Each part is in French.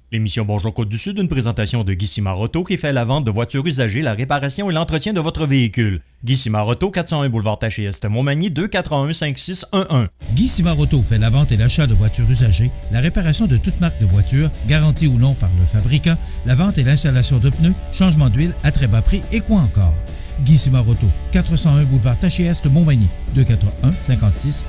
L'émission Bonjour Côte-du-Sud, une présentation de Guy Simard-Auto qui fait la vente de voitures usagées, la réparation et l'entretien de votre véhicule. Guy Simard-Auto, 401 boulevard Taché-Est, Montmagny, 241-5611. Guy Simard-Auto fait la vente et l'achat de voitures usagées, la réparation de toute marque de voiture, garantie ou non par le fabricant, la vente et l'installation de pneus, changement d'huile à très bas prix et quoi encore. Guy Simard-Auto, 401 boulevard Taché-Est, Montmagny, 241-5611.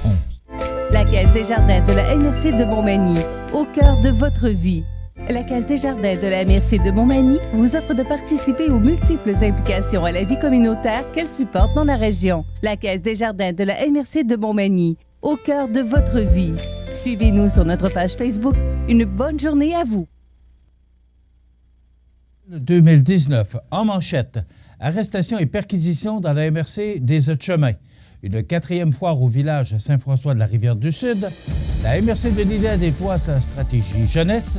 La Caisse des Jardins de la MRC de Montmagny, au cœur de votre vie. La Caisse des Jardins de la MRC de Montmagny vous offre de participer aux multiples implications à la vie communautaire qu'elle supporte dans la région. La Caisse des Jardins de la MRC de Montmagny, au cœur de votre vie. Suivez-nous sur notre page Facebook. Une bonne journée à vous. 2019, en manchette, arrestation et perquisition dans la MRC des Hauts-de-Chemin. Une 4e foire au village à Saint-François de la Rivière-du-Sud. La MRC de Lilley déploie sa stratégie jeunesse.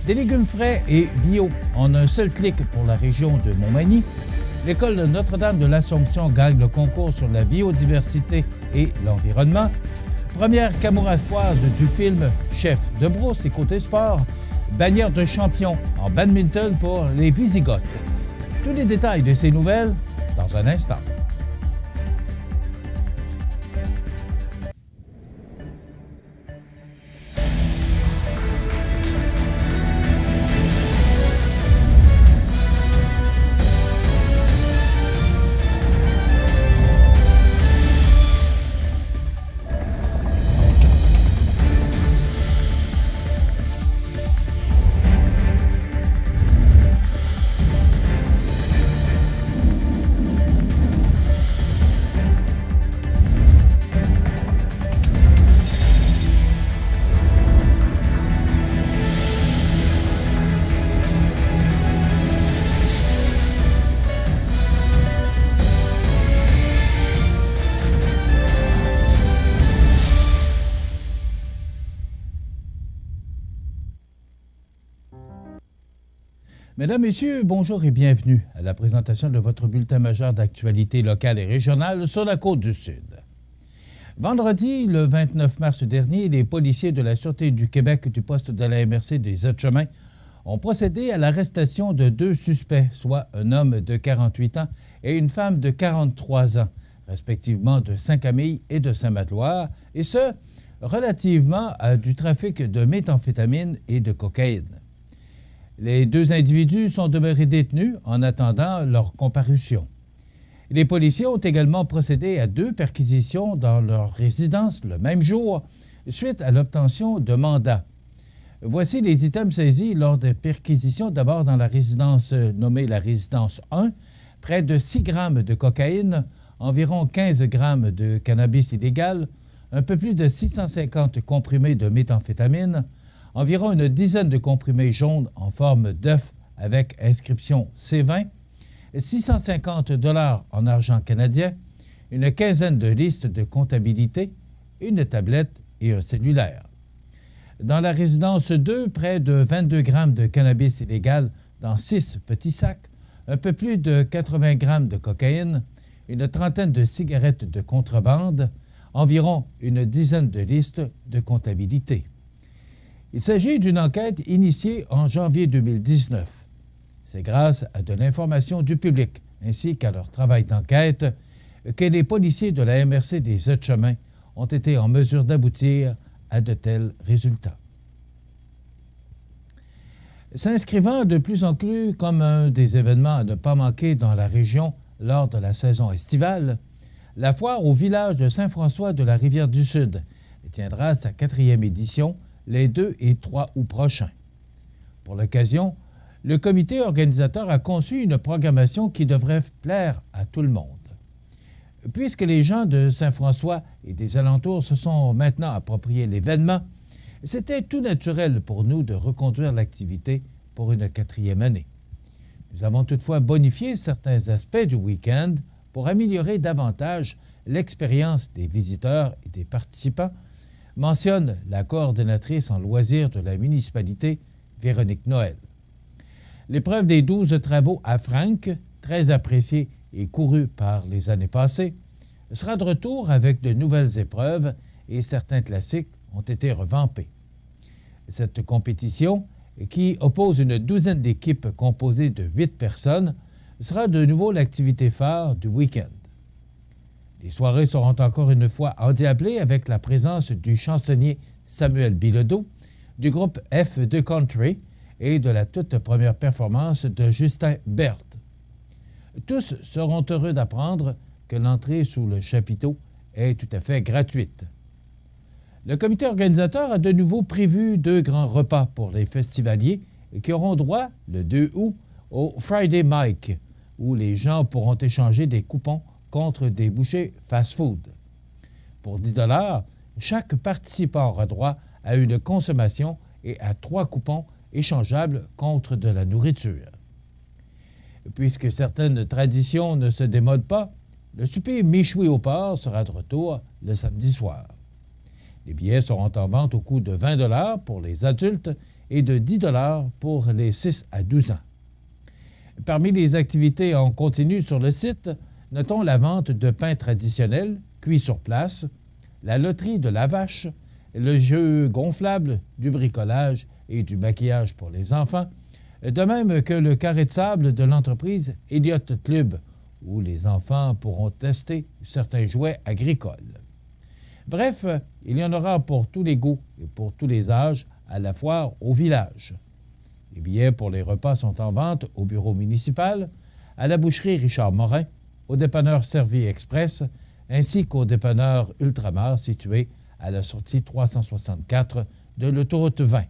Des légumes frais et bio en un seul clic pour la région de Montmagny. L'école de Notre-Dame de l'Assomption gagne le concours sur la biodiversité et l'environnement. Première camourastoise du film Chef de brousse et côté sport. Bannière de champion en badminton pour les Visigoths. Tous les détails de ces nouvelles dans un instant. Mesdames, Messieurs, bonjour et bienvenue à la présentation de votre bulletin majeur d'actualité locale et régionale sur la Côte-du-Sud. Vendredi, le 29 mars dernier, les policiers de la Sûreté du Québec du poste de la MRC des Hauts-de-Chemin ont procédé à l'arrestation de 2 suspects, soit un homme de 48 ans et une femme de 43 ans, respectivement de Saint-Camille et de Saint-Magloire, et ce, relativement à du trafic de méthamphétamine et de cocaïne. Les 2 individus sont demeurés détenus en attendant leur comparution. Les policiers ont également procédé à 2 perquisitions dans leur résidence le même jour, suite à l'obtention de mandats. Voici les items saisis lors des perquisitions, d'abord dans la résidence nommée la résidence 1, près de 6 grammes de cocaïne, environ 15 grammes de cannabis illégal, un peu plus de 650 comprimés de méthamphétamine, environ une dizaine de comprimés jaunes en forme d'œuf avec inscription C20, 650 $ en argent canadien, une quinzaine de listes de comptabilité, une tablette et un cellulaire. Dans la résidence 2, près de 22 grammes de cannabis illégal dans 6 petits sacs, un peu plus de 80 grammes de cocaïne, une trentaine de cigarettes de contrebande, environ une dizaine de listes de comptabilité. Il s'agit d'une enquête initiée en janvier 2019. C'est grâce à de l'information du public ainsi qu'à leur travail d'enquête que les policiers de la MRC des Hauts-de-Chemin ont été en mesure d'aboutir à de tels résultats. S'inscrivant de plus en plus comme un des événements à ne pas manquer dans la région lors de la saison estivale, la foire au village de Saint-François de la Rivière-du-Sud tiendra sa 4e édition les 2 et 3 août prochains. Pour l'occasion, le comité organisateur a conçu une programmation qui devrait plaire à tout le monde. Puisque les gens de Saint-François et des alentours se sont maintenant appropriés l'événement, c'était tout naturel pour nous de reconduire l'activité pour une 4e année. Nous avons toutefois bonifié certains aspects du week-end pour améliorer davantage l'expérience des visiteurs et des participants, mentionne la coordonnatrice en loisirs de la municipalité, Véronique Noël. L'épreuve des 12 travaux à Franck, très appréciée et courue par les années passées, sera de retour avec de nouvelles épreuves et certains classiques ont été revampés. Cette compétition qui oppose une douzaine d'équipes composées de 8 personnes, sera de nouveau l'activité phare du week-end. Les soirées seront encore une fois endiablées avec la présence du chansonnier Samuel Bilodeau, du groupe F de Country et de la toute première performance de Justin Berthe. Tous seront heureux d'apprendre que l'entrée sous le chapiteau est tout à fait gratuite. Le comité organisateur a de nouveau prévu 2 grands repas pour les festivaliers qui auront droit, le 2 août, au Friday Mike, où les gens pourront échanger des coupons contre des bouchées fast-food. Pour 10 $, chaque participant aura droit à une consommation et à 3 coupons échangeables contre de la nourriture. Puisque certaines traditions ne se démodent pas, le souper méchoui au porc sera de retour le samedi soir. Les billets seront en vente au coût de 20 $ pour les adultes et de 10 $ pour les 6 à 12 ans. Parmi les activités en continu sur le site, notons la vente de pain traditionnel, cuit sur place, la loterie de la vache, le jeu gonflable, du bricolage et du maquillage pour les enfants, de même que le carré de sable de l'entreprise Elliott Club, où les enfants pourront tester certains jouets agricoles. Bref, il y en aura pour tous les goûts et pour tous les âges à la foire au village. Les billets pour les repas sont en vente au bureau municipal, à la boucherie Richard Morin, au dépanneur Servi Express, ainsi qu'au dépanneur Ultramar situé à la sortie 364 de l'autoroute 20.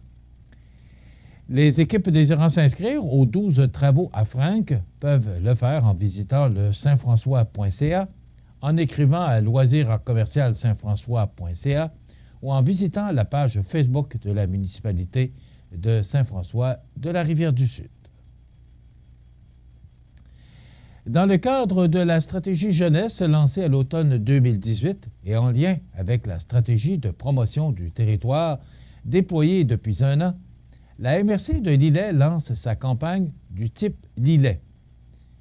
Les équipes désirant s'inscrire aux 12 travaux à Franck peuvent le faire en visitant le saintfrançois.ca, en écrivant à loisirs@saintfrançois.ca ou en visitant la page Facebook de la municipalité de Saint-François de la Rivière-du-Sud. Dans le cadre de la stratégie jeunesse lancée à l'automne 2018 et en lien avec la stratégie de promotion du territoire déployée depuis 1 an, la MRC de Lillet lance sa campagne du type Lillet.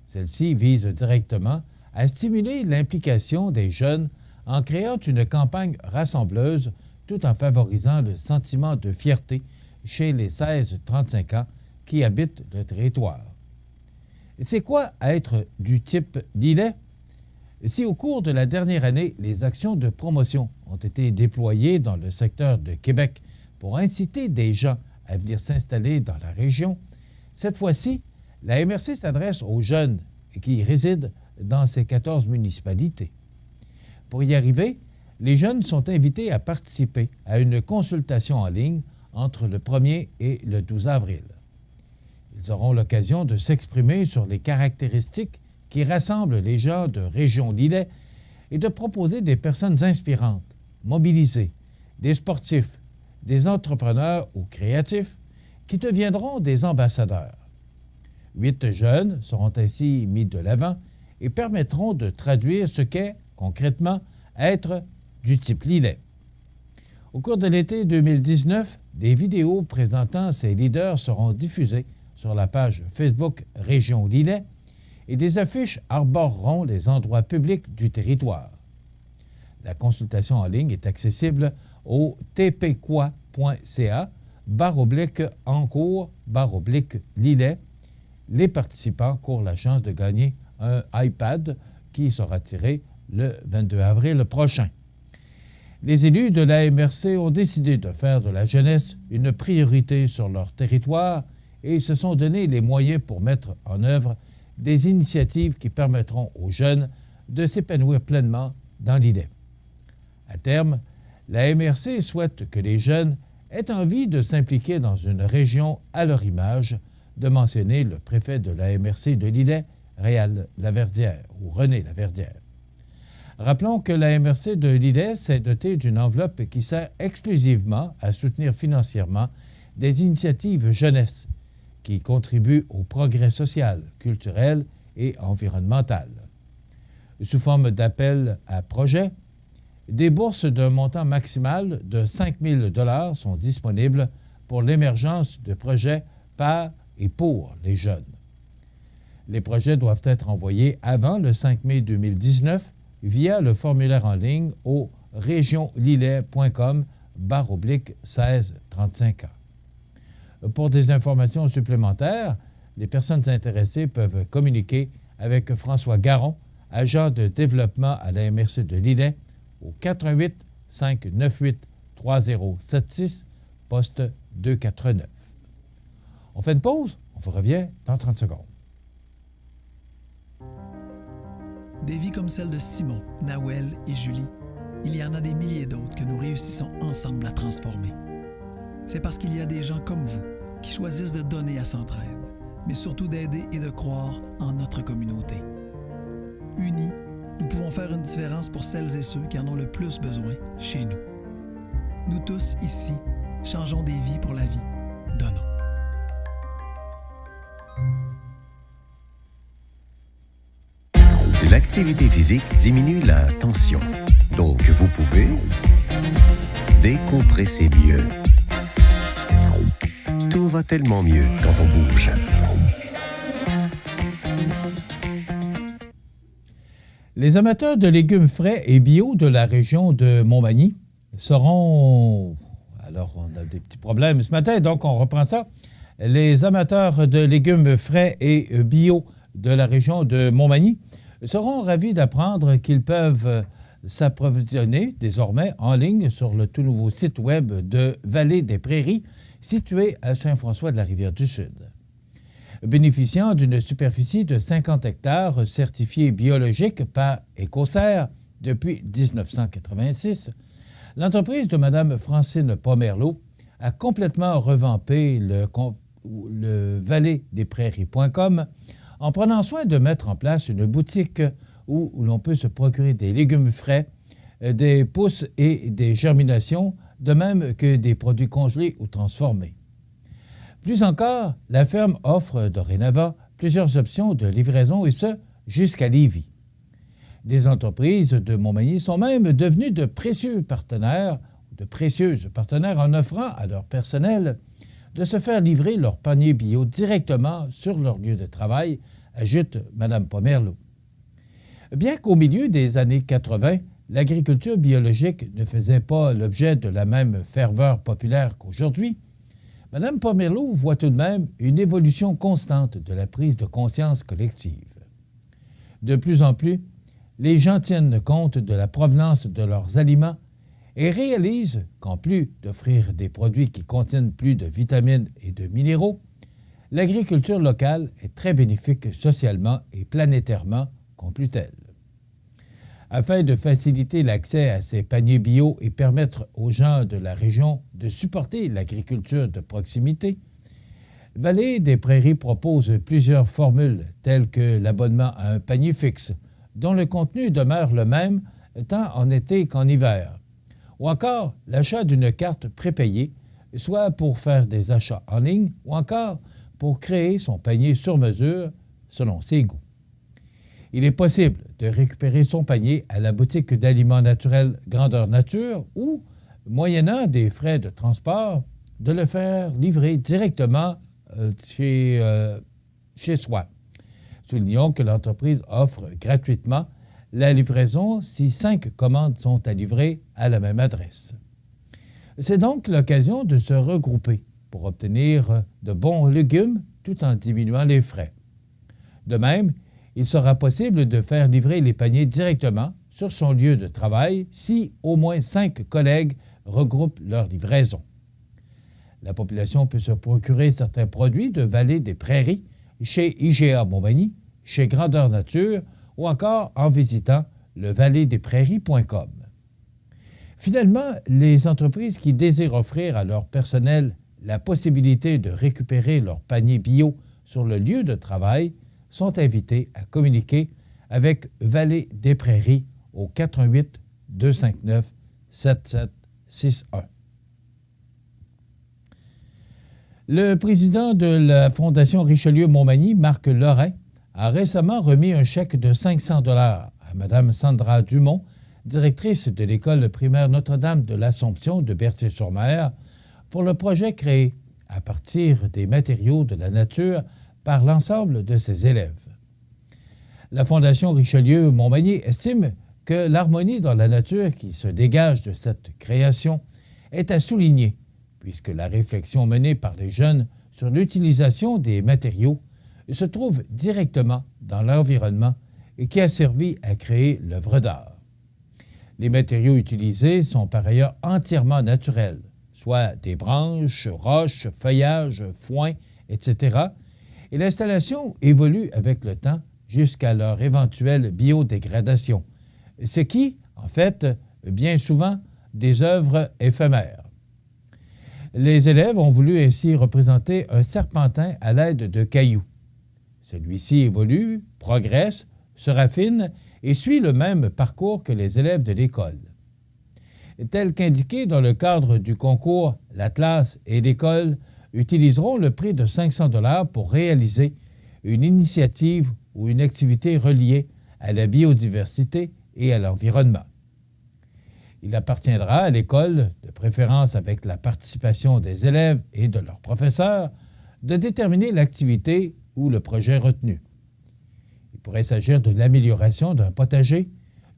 Celle-ci vise directement à stimuler l'implication des jeunes en créant une campagne rassembleuse tout en favorisant le sentiment de fierté chez les 16-35 ans qui habitent le territoire. C'est quoi être du type Lillet? Si au cours de la dernière année, les actions de promotion ont été déployées dans le secteur de Québec pour inciter des gens à venir s'installer dans la région, cette fois-ci, la MRC s'adresse aux jeunes qui résident dans ces 14 municipalités. Pour y arriver, les jeunes sont invités à participer à une consultation en ligne entre le 1er et le 12 avril. Ils auront l'occasion de s'exprimer sur les caractéristiques qui rassemblent les gens de Région Lillet et de proposer des personnes inspirantes, mobilisées, des sportifs, des entrepreneurs ou créatifs qui deviendront des ambassadeurs. 8 jeunes seront ainsi mis de l'avant et permettront de traduire ce qu'est, concrètement, être du type Lillet. Au cours de l'été 2019, des vidéos présentant ces leaders seront diffusées sur la page Facebook Région Lillet et des affiches arboreront les endroits publics du territoire. La consultation en ligne est accessible au tpquoi.ca/encours/Lillet. Les participants courent la chance de gagner un iPad qui sera tiré le 22 avril prochain. Les élus de la MRC ont décidé de faire de la jeunesse une priorité sur leur territoire et se sont donné les moyens pour mettre en œuvre des initiatives qui permettront aux jeunes de s'épanouir pleinement dans Lillet. À terme, la MRC souhaite que les jeunes aient envie de s'impliquer dans une région à leur image, de mentionner le préfet de la MRC de Lillet, Réal Laverdière, ou René Laverdière. Rappelons que la MRC de Lillet s'est dotée d'une enveloppe qui sert exclusivement à soutenir financièrement des initiatives jeunesse qui contribuent au progrès social, culturel et environnemental. Sous forme d'appel à projet, des bourses d'un montant maximal de 5 000 $ sont disponibles pour l'émergence de projets par et pour les jeunes. Les projets doivent être envoyés avant le 5 mai 2019 via le formulaire en ligne au regionlillet.com/1635 ans. Pour des informations supplémentaires, les personnes intéressées peuvent communiquer avec François Garon, agent de développement à la MRC de Lillet, au 88 598 3076, poste 249. On fait une pause, on vous revient dans 30 secondes. Des vies comme celle de Simon, Nawel et Julie, il y en a des milliers d'autres que nous réussissons ensemble à transformer. C'est parce qu'il y a des gens comme vous qui choisissent de donner à Centraide, mais surtout d'aider et de croire en notre communauté. Unis, nous pouvons faire une différence pour celles et ceux qui en ont le plus besoin chez nous. Nous tous, ici, changeons des vies pour la vie. Donnons. L'activité physique diminue la tension. Donc, vous pouvez décompresser mieux. Tout va tellement mieux quand on bouge. Les amateurs de légumes frais et bio de la région de Montmagny seront... Alors, on a des petits problèmes ce matin, donc on reprend ça. Les amateurs de légumes frais et bio de la région de Montmagny seront ravis d'apprendre qu'ils peuvent s'approvisionner désormais en ligne sur le tout nouveau site web de Vallée des Prairies, situé à Saint-François-de-la-Rivière-du-Sud. Bénéficiant d'une superficie de 50 hectares certifiée biologique par Écocert depuis 1986, l'entreprise de Mme Francine Pomerleau a complètement revampé le valleedesprairies.com en prenant soin de mettre en place une boutique où l'on peut se procurer des légumes frais, des pousses et des germinations, de même que des produits congelés ou transformés. Plus encore, la ferme offre dorénavant plusieurs options de livraison et ce, jusqu'à Lévis. Des entreprises de Montmagny sont même devenues de précieuses partenaires en offrant à leur personnel de se faire livrer leur panier bio directement sur leur lieu de travail, ajoute Mme Pomerleau. Bien qu'au milieu des années 80, l'agriculture biologique ne faisait pas l'objet de la même ferveur populaire qu'aujourd'hui, Mme Pomerleau voit tout de même une évolution constante de la prise de conscience collective. De plus en plus, les gens tiennent compte de la provenance de leurs aliments et réalisent qu'en plus d'offrir des produits qui contiennent plus de vitamines et de minéraux, l'agriculture locale est très bénéfique socialement et planétairement, conclut-elle. Afin de faciliter l'accès à ces paniers bio et permettre aux gens de la région de supporter l'agriculture de proximité, Vallée des Prairies propose plusieurs formules telles que l'abonnement à un panier fixe, dont le contenu demeure le même tant en été qu'en hiver, ou encore l'achat d'une carte prépayée, soit pour faire des achats en ligne ou encore pour créer son panier sur mesure selon ses goûts. Il est possible de récupérer son panier à la boutique d'aliments naturels Grandeur Nature ou, moyennant des frais de transport, de le faire livrer directement chez soi. Soulignons que l'entreprise offre gratuitement la livraison si 5 commandes sont à livrer à la même adresse. C'est donc l'occasion de se regrouper pour obtenir de bons légumes tout en diminuant les frais. De même, il sera possible de faire livrer les paniers directement sur son lieu de travail si au moins 5 collègues regroupent leur livraison. La population peut se procurer certains produits de Vallée des Prairies chez IGA Montmagny, chez Grandeur Nature ou encore en visitant le valleedesprairies.com. Finalement, les entreprises qui désirent offrir à leur personnel la possibilité de récupérer leur panier bio sur le lieu de travail sont invitées à communiquer avec Vallée des Prairies au 418 259 7761. Le président de la Fondation Richelieu-Montmagny, Marc Lorrain, a récemment remis un chèque de 500 $ à Mme Sandra Dumont, directrice de l'école primaire Notre-Dame de l'Assomption de Berthier-sur-Mer, pour le projet créé à partir des matériaux de la nature par l'ensemble de ses élèves. La Fondation Richelieu-Montmagny estime que l'harmonie dans la nature qui se dégage de cette création est à souligner puisque la réflexion menée par les jeunes sur l'utilisation des matériaux se trouve directement dans l'environnement et qui a servi à créer l'œuvre d'art. Les matériaux utilisés sont par ailleurs entièrement naturels, soit des branches, roches, feuillages, foin, etc., et l'installation évolue avec le temps jusqu'à leur éventuelle biodégradation, ce qui, en fait, bien souvent, des œuvres éphémères. Les élèves ont voulu ainsi représenter un serpentin à l'aide de cailloux. Celui-ci évolue, progresse, se raffine et suit le même parcours que les élèves de l'école. Tel qu'indiqué dans le cadre du concours, l'Atlas et l'école utiliseront le prix de 500 $ pour réaliser une initiative ou une activité reliée à la biodiversité et à l'environnement. Il appartiendra à l'école, de préférence avec la participation des élèves et de leurs professeurs, de déterminer l'activité ou le projet retenu. Il pourrait s'agir de l'amélioration d'un potager,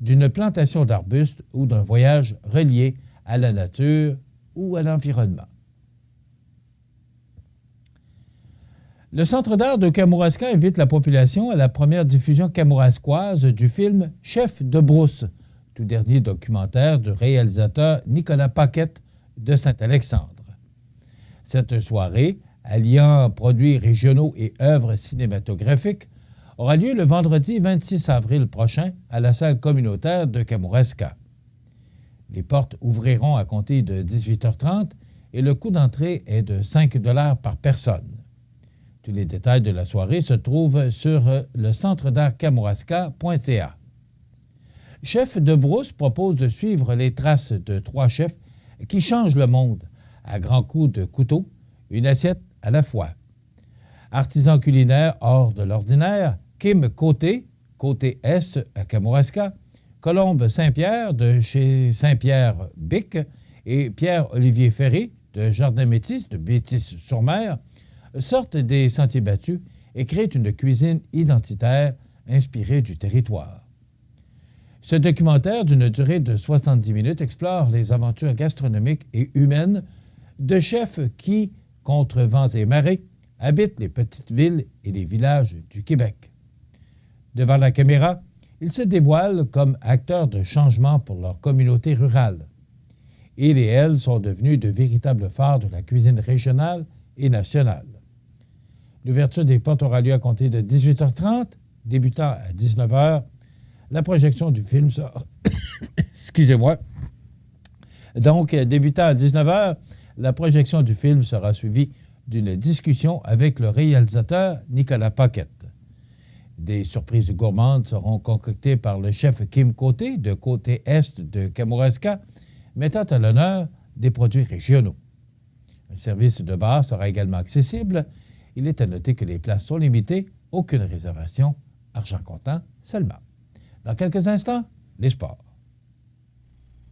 d'une plantation d'arbustes ou d'un voyage relié à la nature ou à l'environnement. Le Centre d'art de Kamouraska invite la population à la première diffusion kamouraskoise du film « Chef de brousse », tout dernier documentaire du réalisateur Nicolas Paquette de Saint-Alexandre. Cette soirée, alliant produits régionaux et œuvres cinématographiques, aura lieu le vendredi 26 avril prochain à la salle communautaire de Kamouraska. Les portes ouvriront à compter de 18h30 et le coût d'entrée est de 5 $ par personne. Tous les détails de la soirée se trouvent sur le centredartkamouraska.ca. Chef de brousse propose de suivre les traces de 3 chefs qui changent le monde à grands coups de couteau, une assiette à la fois. Artisan culinaire hors de l'ordinaire, Kim Côté, Côté S à Kamouraska, Colombe Saint-Pierre de chez Saint-Pierre-Bic et Pierre-Olivier Ferré de Jardin Métis de Bétis-sur-Mer sortent des sentiers battus et créent une cuisine identitaire inspirée du territoire. Ce documentaire d'une durée de 70 minutes explore les aventures gastronomiques et humaines de chefs qui, contre vents et marées, habitent les petites villes et les villages du Québec. Devant la caméra, ils se dévoilent comme acteurs de changement pour leur communauté rurale. Ils et elles sont devenus de véritables phares de la cuisine régionale et nationale. L'ouverture des portes aura lieu à compter de 18h30, débutant à 19h. La projection du film sera... Excusez-moi. Donc, débutant à 19h, la projection du film sera suivie d'une discussion avec le réalisateur Nicolas Paquette. Des surprises gourmandes seront concoctées par le chef Kim Côté de Côté Est de Kamouraska, mettant à l'honneur des produits régionaux. Un service de bar sera également accessible. Il est à noter que les places sont limitées, aucune réservation, argent comptant seulement. Dans quelques instants, les sports.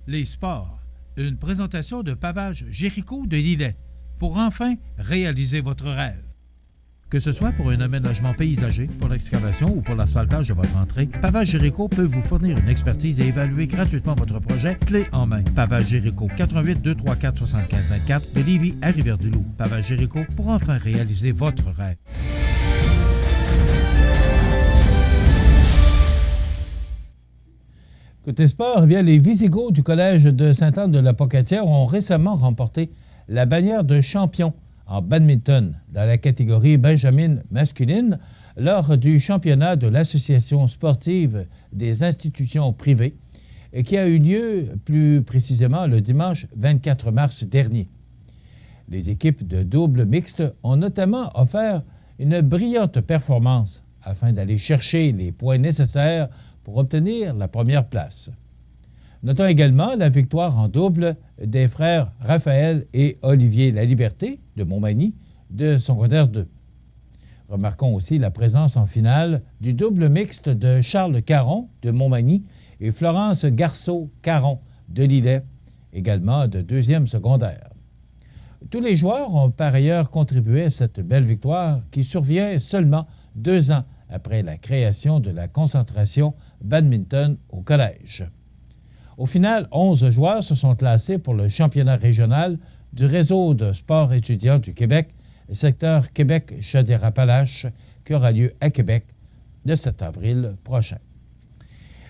Les sports, une présentation de Pavage Jéricho de Lillet pour enfin réaliser votre rêve. Que ce soit pour un aménagement paysager, pour l'excavation ou pour l'asphaltage de votre entrée, Pavage Jéricho peut vous fournir une expertise et évaluer gratuitement votre projet clé en main. Pavage Jéricho, 88 234 75 24 de Lévis à Rivière-du-Loup. Pavage Jéricho pour enfin réaliser votre rêve. Côté sport, eh bien, les Visigoths du Collège de Sainte-Anne-de-la-Pocatière ont récemment remporté la bannière de champion en badminton dans la catégorie Benjamin masculine lors du championnat de l'Association sportive des institutions privées qui a eu lieu plus précisément le dimanche 24 mars dernier. Les équipes de double mixte ont notamment offert une brillante performance afin d'aller chercher les points nécessaires pour obtenir la première place. Notons également la victoire en double des frères Raphaël et Olivier Laliberté de Montmagny de secondaire 2. Remarquons aussi la présence en finale du double mixte de Charles Caron de Montmagny et Florence Garceau-Caron de Lillet, également de deuxième secondaire. Tous les joueurs ont par ailleurs contribué à cette belle victoire qui survient seulement 2 ans après la création de la concentration badminton au collège. Au final, 11 joueurs se sont classés pour le championnat régional du réseau de sport étudiant du Québec, secteur Québec-Chaudière-Appalaches, qui aura lieu à Québec le 7 avril prochain.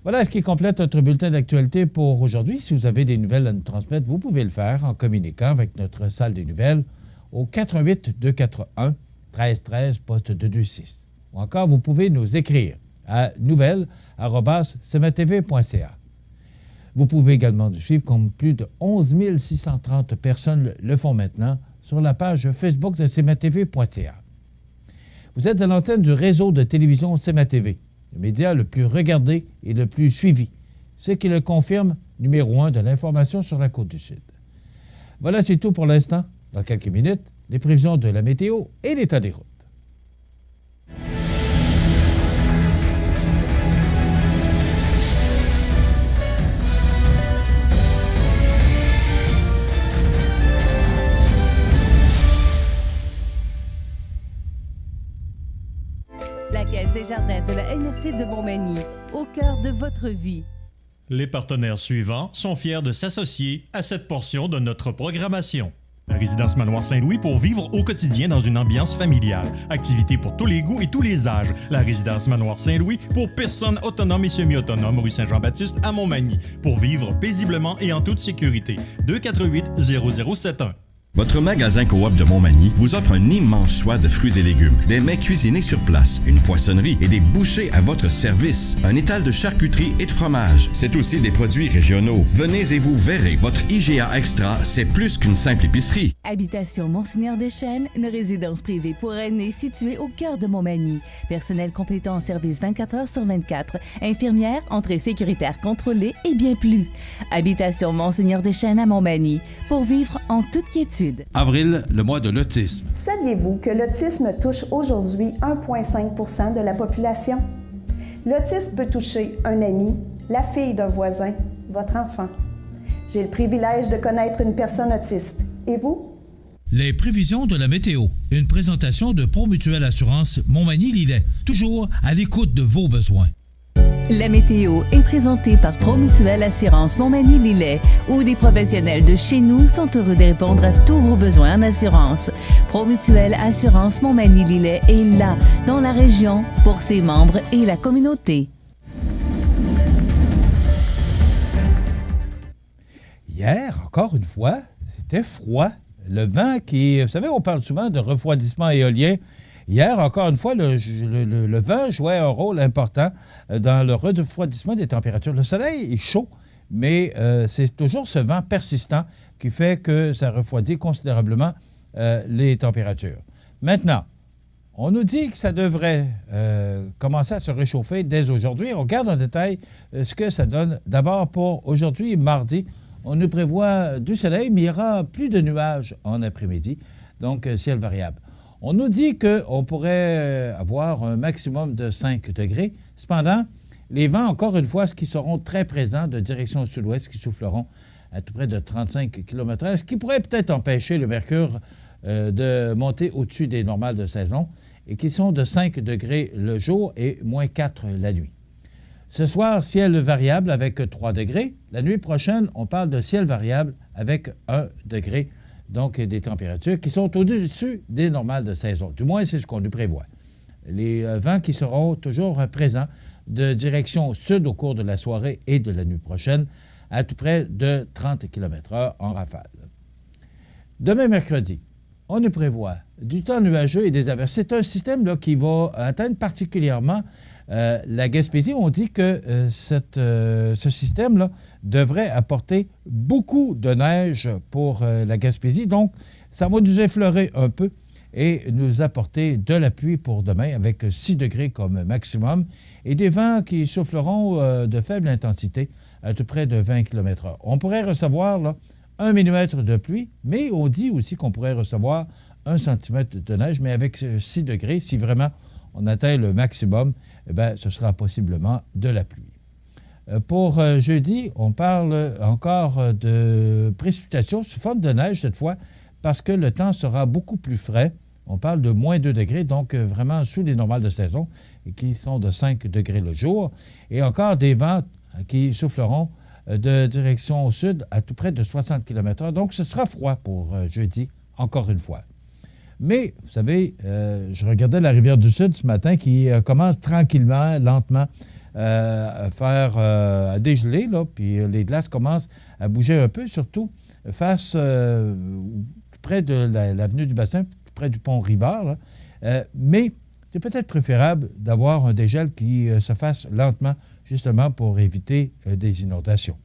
Voilà ce qui complète notre bulletin d'actualité pour aujourd'hui. Si vous avez des nouvelles à nous transmettre, vous pouvez le faire en communiquant avec notre salle des nouvelles au 88-241 1313 poste 226. Ou encore, vous pouvez nous écrire à nouvelles@cmatv.ca. Vous pouvez également nous suivre comme plus de 11 630 personnes le font maintenant sur la page Facebook de cmatv.ca. Vous êtes à l'antenne du réseau de télévision CMA-TV, le média le plus regardé et le plus suivi, ce qui le confirme numéro 1 de l'information sur la Côte-du-Sud. Voilà, c'est tout pour l'instant. Dans quelques minutes, les prévisions de la météo et l'état des routes. La Caisse des Jardins de la MRC de Montmagny, au cœur de votre vie. Les partenaires suivants sont fiers de s'associer à cette portion de notre programmation. La résidence Manoir Saint-Louis pour vivre au quotidien dans une ambiance familiale. Activités pour tous les goûts et tous les âges. La résidence Manoir Saint-Louis pour personnes autonomes et semi-autonomes, rue Saint-Jean-Baptiste à Montmagny. Pour vivre paisiblement et en toute sécurité. 248-0071. Votre magasin Coop de Montmagny vous offre un immense choix de fruits et légumes, des mets cuisinés sur place, une poissonnerie et des bouchers à votre service, un étal de charcuterie et de fromage. C'est aussi des produits régionaux. Venez et vous verrez, votre IGA Extra, c'est plus qu'une simple épicerie. Habitation Monseigneur Deschênes, une résidence privée pour aînés située au cœur de Montmagny. Personnel complétant en service 24 heures sur 24. Infirmière, entrée sécuritaire contrôlée et bien plus. Habitation Monseigneur Deschênes à Montmagny, pour vivre en toute quiétude. Avril, le mois de l'autisme. Saviez-vous que l'autisme touche aujourd'hui 1,5 % de la population? L'autisme peut toucher un ami, la fille d'un voisin, votre enfant. J'ai le privilège de connaître une personne autiste. Et vous? Les prévisions de la météo. Une présentation de Promutuelle Assurance Montmagny-Lillet. Toujours à l'écoute de vos besoins. La météo est présentée par Promutuelle Assurance Montmagny-Lillet, où des professionnels de chez nous sont heureux de répondre à tous vos besoins en assurance. Promutuelle Assurance Montmagny-Lillet est là, dans la région, pour ses membres et la communauté. Hier, encore une fois, c'était froid. Le vent qui... Vous savez, on parle souvent de refroidissement éolien. Hier, encore une fois, le vent jouait un rôle important dans le refroidissement des températures. Le soleil est chaud, mais c'est toujours ce vent persistant qui fait que ça refroidit considérablement les températures. Maintenant, on nous dit que ça devrait commencer à se réchauffer dès aujourd'hui. On regarde en détail ce que ça donne. D'abord, pour aujourd'hui, mardi, on nous prévoit du soleil, mais il y aura plus de nuages en après-midi, donc ciel variable. On nous dit qu'on pourrait avoir un maximum de 5 degrés. Cependant, les vents, encore une fois, qui seront très présents de direction sud-ouest, qui souffleront à tout près de 35 km/h, ce qui pourrait peut-être empêcher le mercure de monter au-dessus des normales de saison et qui sont de 5 degrés le jour et moins 4 la nuit. Ce soir, ciel variable avec 3 degrés. La nuit prochaine, on parle de ciel variable avec 1 degré. Donc, des températures qui sont au-dessus des normales de saison. Du moins, c'est ce qu'on nous prévoit. Les vents qui seront toujours présents de direction sud au cours de la soirée et de la nuit prochaine, à tout près de 30 km/h en rafale. Demain, mercredi, on nous prévoit du temps nuageux et des averses. C'est un système là, qui va atteindre particulièrement la Gaspésie. On dit que ce système-là devrait apporter beaucoup de neige pour la Gaspésie. Donc, ça va nous effleurer un peu et nous apporter de la pluie pour demain avec 6 degrés comme maximum et des vents qui souffleront de faible intensité à tout près de 20 km/h. On pourrait recevoir là, 1 mm de pluie, mais on dit aussi qu'on pourrait recevoir 1 cm de neige, mais avec 6 degrés, si vraiment on atteint le maximum, eh bien, ce sera possiblement de la pluie. Pour jeudi, on parle encore de précipitations sous forme de neige cette fois, parce que le temps sera beaucoup plus frais. On parle de moins 2 degrés, donc vraiment sous les normales de saison, qui sont de 5 degrés le jour. Et encore des vents qui souffleront de direction au sud à tout près de 60 km/h. Donc, ce sera froid pour jeudi, encore une fois. Mais, vous savez, je regardais la rivière du Sud ce matin qui commence tranquillement, lentement, à dégeler, là, puis les glaces commencent à bouger un peu, surtout face près de l'avenue du Bassin, près du pont Rivard. Mais c'est peut-être préférable d'avoir un dégel qui se fasse lentement, justement pour éviter des inondations.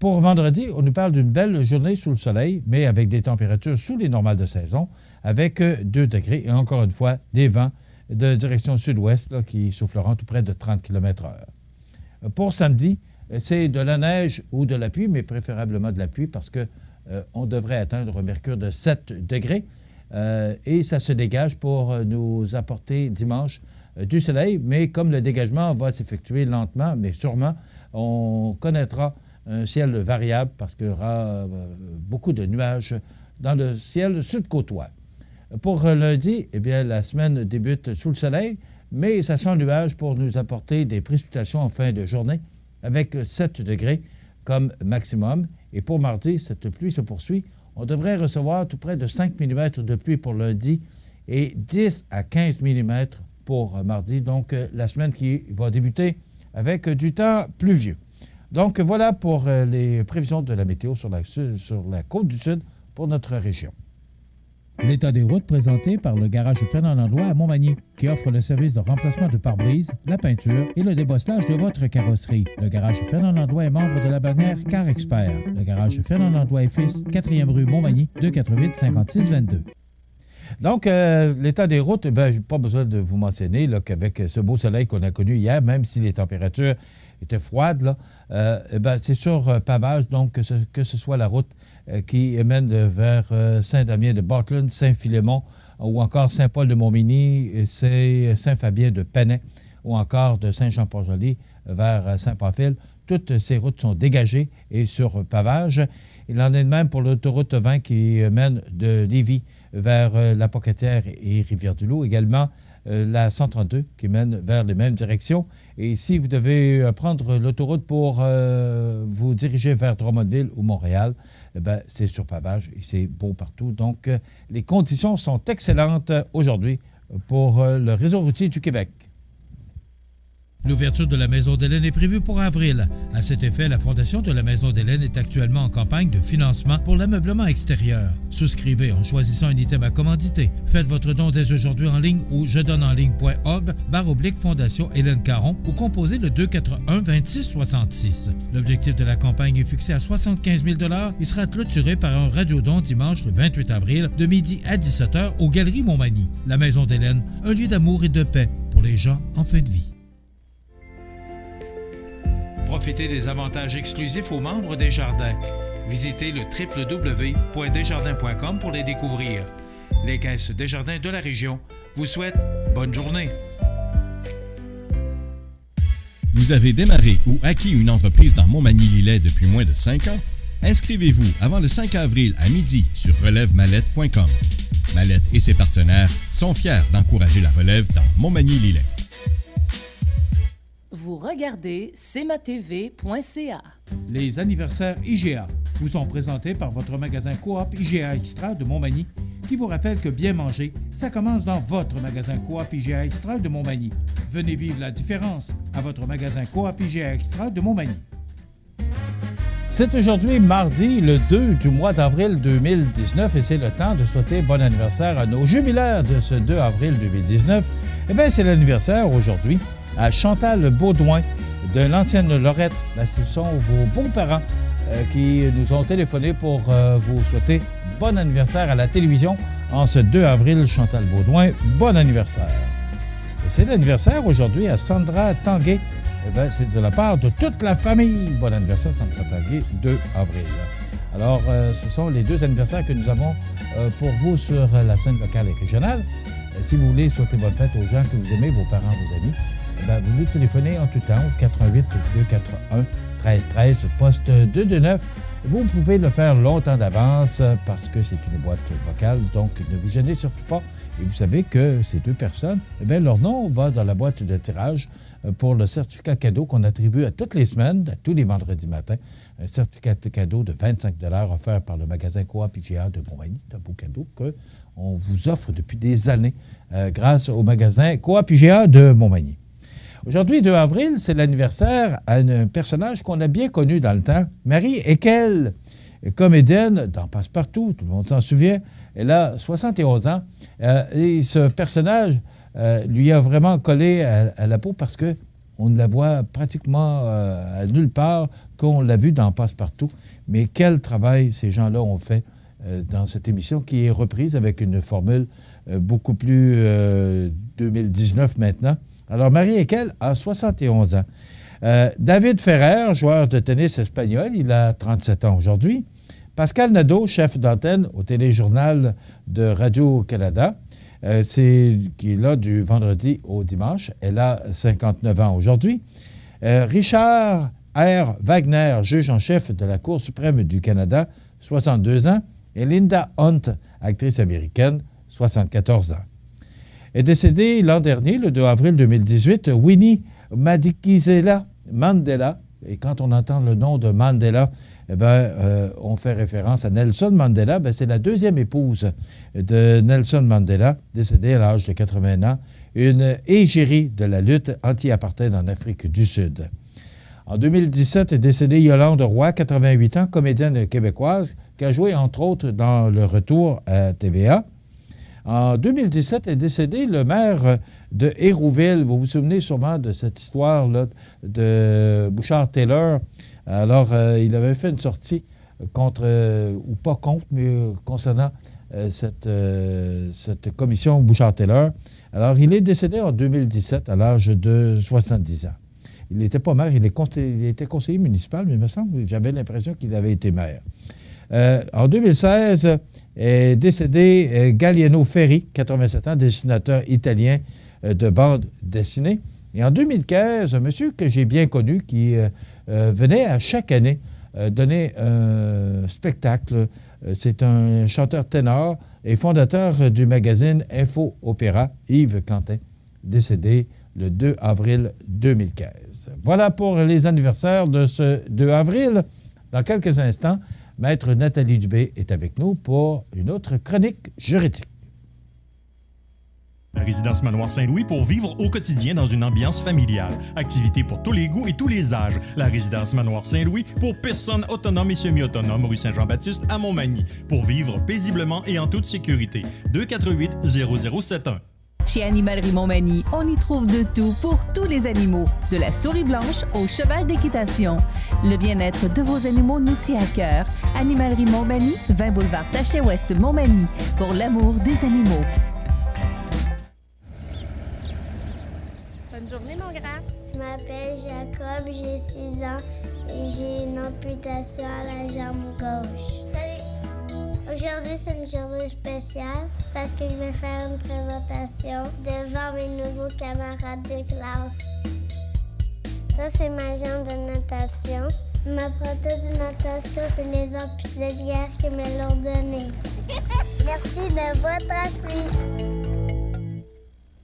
Pour vendredi, on nous parle d'une belle journée sous le soleil, mais avec des températures sous les normales de saison, avec 2 degrés et encore une fois, des vents de direction sud-ouest là, qui souffleront tout près de 30 km/h. Pour samedi, c'est de la neige ou de la pluie, mais préférablement de la pluie parce qu'on devrait atteindre un mercure de 7 degrés et ça se dégage pour nous apporter dimanche du soleil, mais comme le dégagement va s'effectuer lentement, mais sûrement, on connaîtra un ciel variable parce qu'il y aura beaucoup de nuages dans le ciel sud-côtois. Pour lundi, eh bien, la semaine débute sous le soleil, mais ça sent nuage pour nous apporter des précipitations en fin de journée avec 7 degrés comme maximum. Et pour mardi, cette pluie se poursuit. On devrait recevoir tout près de 5 mm de pluie pour lundi et 10 à 15 mm pour mardi. Donc, la semaine qui va débuter avec du temps pluvieux. Donc, voilà pour les prévisions de la météo sur la côte du Sud pour notre région. L'état des routes présenté par le garage Fernand Landlois à Montmagny, qui offre le service de remplacement de pare-brise, la peinture et le débosselage de votre carrosserie. Le garage Fernand Landlois est membre de la bannière Car Expert. Le garage Fernand Landlois et Fils, 4e rue Montmagny, 248-5622. Donc, l'état des routes, je n'ai pas besoin de vous mentionner là, qu'avec ce beau soleil qu'on a connu hier, même si les températures étaient froides, là, c'est sur pavage, donc que ce soit la route qui mène vers Saint-Damien de Bartland, Saint-Philémon ou encore Saint-Paul-de-Montmagny, Saint-Fabien de Pennet ou encore de Saint-Jean-Port-Joli vers Saint-Pamphile. Toutes ces routes sont dégagées et sur pavage. Il en est de même pour l'autoroute 20 qui mène de Lévis vers La Pocatière et Rivière-du-Loup. Également, la 132 qui mène vers les mêmes directions. Et si vous devez prendre l'autoroute pour vous diriger vers Drummondville ou Montréal, c'est sur pavage et c'est beau partout. Donc, les conditions sont excellentes aujourd'hui pour le réseau routier du Québec. L'ouverture de la Maison d'Hélène est prévue pour avril. À cet effet, la Fondation de la Maison d'Hélène est actuellement en campagne de financement pour l'ameublement extérieur. Souscrivez en choisissant un item à commanditer. Faites votre don dès aujourd'hui en ligne ou jedonenligne.org/Fondation Hélène Caron ou composez le 241-2666. L'objectif de la campagne est fixé à 75 000 $ et sera clôturé par un radiodon dimanche le 28 avril de midi à 17h aux Galeries Montmagny. La Maison d'Hélène, un lieu d'amour et de paix pour les gens en fin de vie. Profitez des avantages exclusifs aux membres des Jardins. Visitez le www.desjardins.com pour les découvrir. Les caisses Desjardins de la région vous souhaitent bonne journée. Vous avez démarré ou acquis une entreprise dans Montmagny-Lillet depuis moins de 5 ans? Inscrivez-vous avant le 5 avril à midi sur relèvemallette.com. Mallette et ses partenaires sont fiers d'encourager la relève dans Montmagny-Lillet. Vous regardez cmatv.ca. Les anniversaires IGA vous sont présentés par votre magasin Coop IGA Extra de Montmagny qui vous rappelle que bien manger, ça commence dans votre magasin Coop IGA Extra de Montmagny. Venez vivre la différence à votre magasin Coop IGA Extra de Montmagny. C'est aujourd'hui mardi, le 2 du mois d'avril 2019 et c'est le temps de souhaiter bon anniversaire à nos jubilaires de ce 2 avril 2019. Eh bien, c'est l'anniversaire aujourd'hui à Chantal Baudouin de l'ancienne Lorette. Ce sont vos beaux-parents qui nous ont téléphoné pour vous souhaiter bon anniversaire à la télévision en ce 2 avril. Chantal Baudouin, bon anniversaire. Et c'est l'anniversaire aujourd'hui à Sandra Tanguay. C'est de la part de toute la famille. Bon anniversaire, Sandra Tanguay, 2 avril. Alors, ce sont les 2 anniversaires que nous avons pour vous sur la scène locale et régionale. Si vous voulez souhaiter bonne fête aux gens que vous aimez, vos parents, vos amis, vous nous téléphonez en tout temps au 88 241 1313, poste 229. Vous pouvez le faire longtemps d'avance parce que c'est une boîte vocale, donc ne vous gênez surtout pas Et vous savez que ces deux personnes, eh bien, leur nom va dans la boîte de tirage pour le certificat cadeau qu'on attribue à toutes les semaines, à tous les vendredis matins. Un certificat cadeau de 25 $ offert par le magasin Coop IGA de Montmagny. C'est un beau cadeau qu'on vous offre depuis des années grâce au magasin Coop IGA de Montmagny. Aujourd'hui, 2 avril, c'est l'anniversaire à un personnage qu'on a bien connu dans le temps, Marie Ekel, comédienne dans Passe-Partout, tout le monde s'en souvient. Elle a 71 ans et ce personnage lui a vraiment collé à la peau parce qu'on ne la voit pratiquement à nulle part qu'on l'a vue dans Passe-Partout. Mais quel travail ces gens-là ont fait dans cette émission qui est reprise avec une formule beaucoup plus 2019 maintenant. Alors, Marie Ekel a 71 ans. David Ferrer, joueur de tennis espagnol, il a 37 ans aujourd'hui. Pascal Nadeau, chef d'antenne au téléjournal de Radio-Canada, qui est là du vendredi au dimanche. Elle a 59 ans aujourd'hui. Richard R. Wagner, juge en chef de la Cour suprême du Canada, 62 ans. Et Linda Hunt, actrice américaine, 74 ans. Est décédée l'an dernier, le 2 avril 2018, Winnie Madikizela Mandela. Et quand on entend le nom de Mandela, eh bien, on fait référence à Nelson Mandela. Bien, c'est la deuxième épouse de Nelson Mandela, décédée à l'âge de 80 ans, une égérie de la lutte anti-apartheid en Afrique du Sud. En 2017 est décédée Yolande Roy, 88 ans, comédienne québécoise, qui a joué entre autres dans Le Retour à TVA. En 2017 est décédé le maire de Hérouville. Vous vous souvenez sûrement de cette histoire-là de Bouchard-Taylor. Alors, il avait fait une sortie contre, ou pas contre, mais concernant cette commission Bouchard-Taylor. Alors, il est décédé en 2017 à l'âge de 70 ans. Il n'était pas maire, il était conseiller municipal, mais il me semble, j'avais l'impression qu'il avait été maire. En 2016 est décédé Galliano Ferri, 87 ans, dessinateur italien de bande dessinée. Et en 2015, un monsieur que j'ai bien connu qui venait à chaque année donner un spectacle. C'est un chanteur ténor et fondateur du magazine Info Opéra, Yves Quentin, décédé le 2 avril 2015. Voilà pour les anniversaires de ce 2 avril. Dans quelques instants, Maître Nathalie Dubé est avec nous pour une autre chronique juridique. La résidence Manoir Saint-Louis pour vivre au quotidien dans une ambiance familiale. Activités pour tous les goûts et tous les âges. La résidence Manoir Saint-Louis pour personnes autonomes et semi-autonomes, rue Saint-Jean-Baptiste à Montmagny. Pour vivre paisiblement et en toute sécurité. 248-0071. Chez Animalerie Montmagny, on y trouve de tout pour tous les animaux, de la souris blanche au cheval d'équitation. Le bien-être de vos animaux nous tient à cœur. Animalerie Montmagny, 20 boulevard Taché-Ouest Montmagny, pour l'amour des animaux. Bonne journée, mon grand. Je m'appelle Jacob, j'ai 6 ans et j'ai une amputation à la jambe gauche. Salut! Aujourd'hui, c'est une journée spéciale parce que je vais faire une présentation devant mes nouveaux camarades de classe. Ça, c'est ma jambe de natation. Ma prothèse de natation, c'est les amputés de guerre qui me l'ont donnée. Merci de votre appui.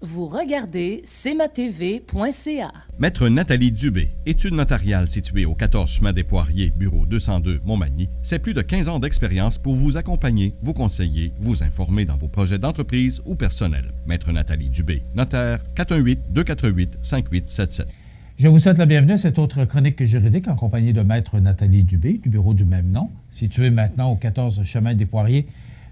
Vous regardez cmatv.ca. Maître Nathalie Dubé, études notariales située au 14 chemin des Poiriers, bureau 202, Montmagny. C'est plus de 15 ans d'expérience pour vous accompagner, vous conseiller, vous informer dans vos projets d'entreprise ou personnels. Maître Nathalie Dubé, notaire, 418-248-5877. Je vous souhaite la bienvenue à cette autre chronique juridique en compagnie de Maître Nathalie Dubé, du bureau du même nom, situé maintenant au 14 chemin des Poiriers,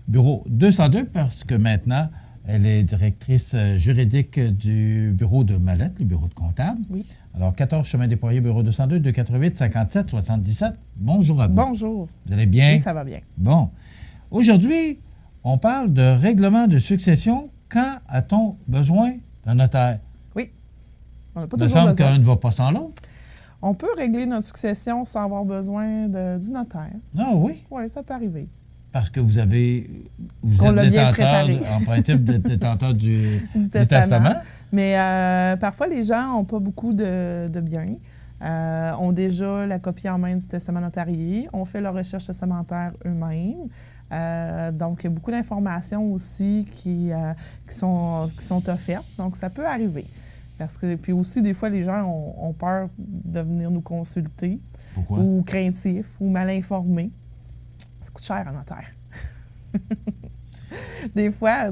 bureau 202, parce que maintenant, elle est directrice juridique du bureau de Mallette, le bureau de comptable. Oui. Alors, 14 chemin des Poiriers, bureau 202, 248-57-77. Bonjour à vous. Bonjour. Vous allez bien? Oui, ça va bien. Bon. Aujourd'hui, on parle de règlement de succession. Quand a-t-on besoin d'un notaire? Oui. On n'a pas Il me toujours semble besoin. qu'un ne va pas sans l'autre. On peut régler notre succession sans avoir besoin du notaire. Ah oui? Oui, ça peut arriver. Parce que vous êtes qu'on l'a bien détenteur, préparé. en principe, détenteur du du testament. Mais parfois, les gens n'ont pas beaucoup de biens. ont déjà la copie en main du testament notarié, ont fait leur recherche testamentaire eux-mêmes. Donc, il y a beaucoup d'informations aussi qui sont offertes. Donc, ça peut arriver. Puis aussi, des fois, les gens ont peur de venir nous consulter. Pourquoi? Ou craintifs, ou mal informés. Ça coûte cher un notaire. Des fois,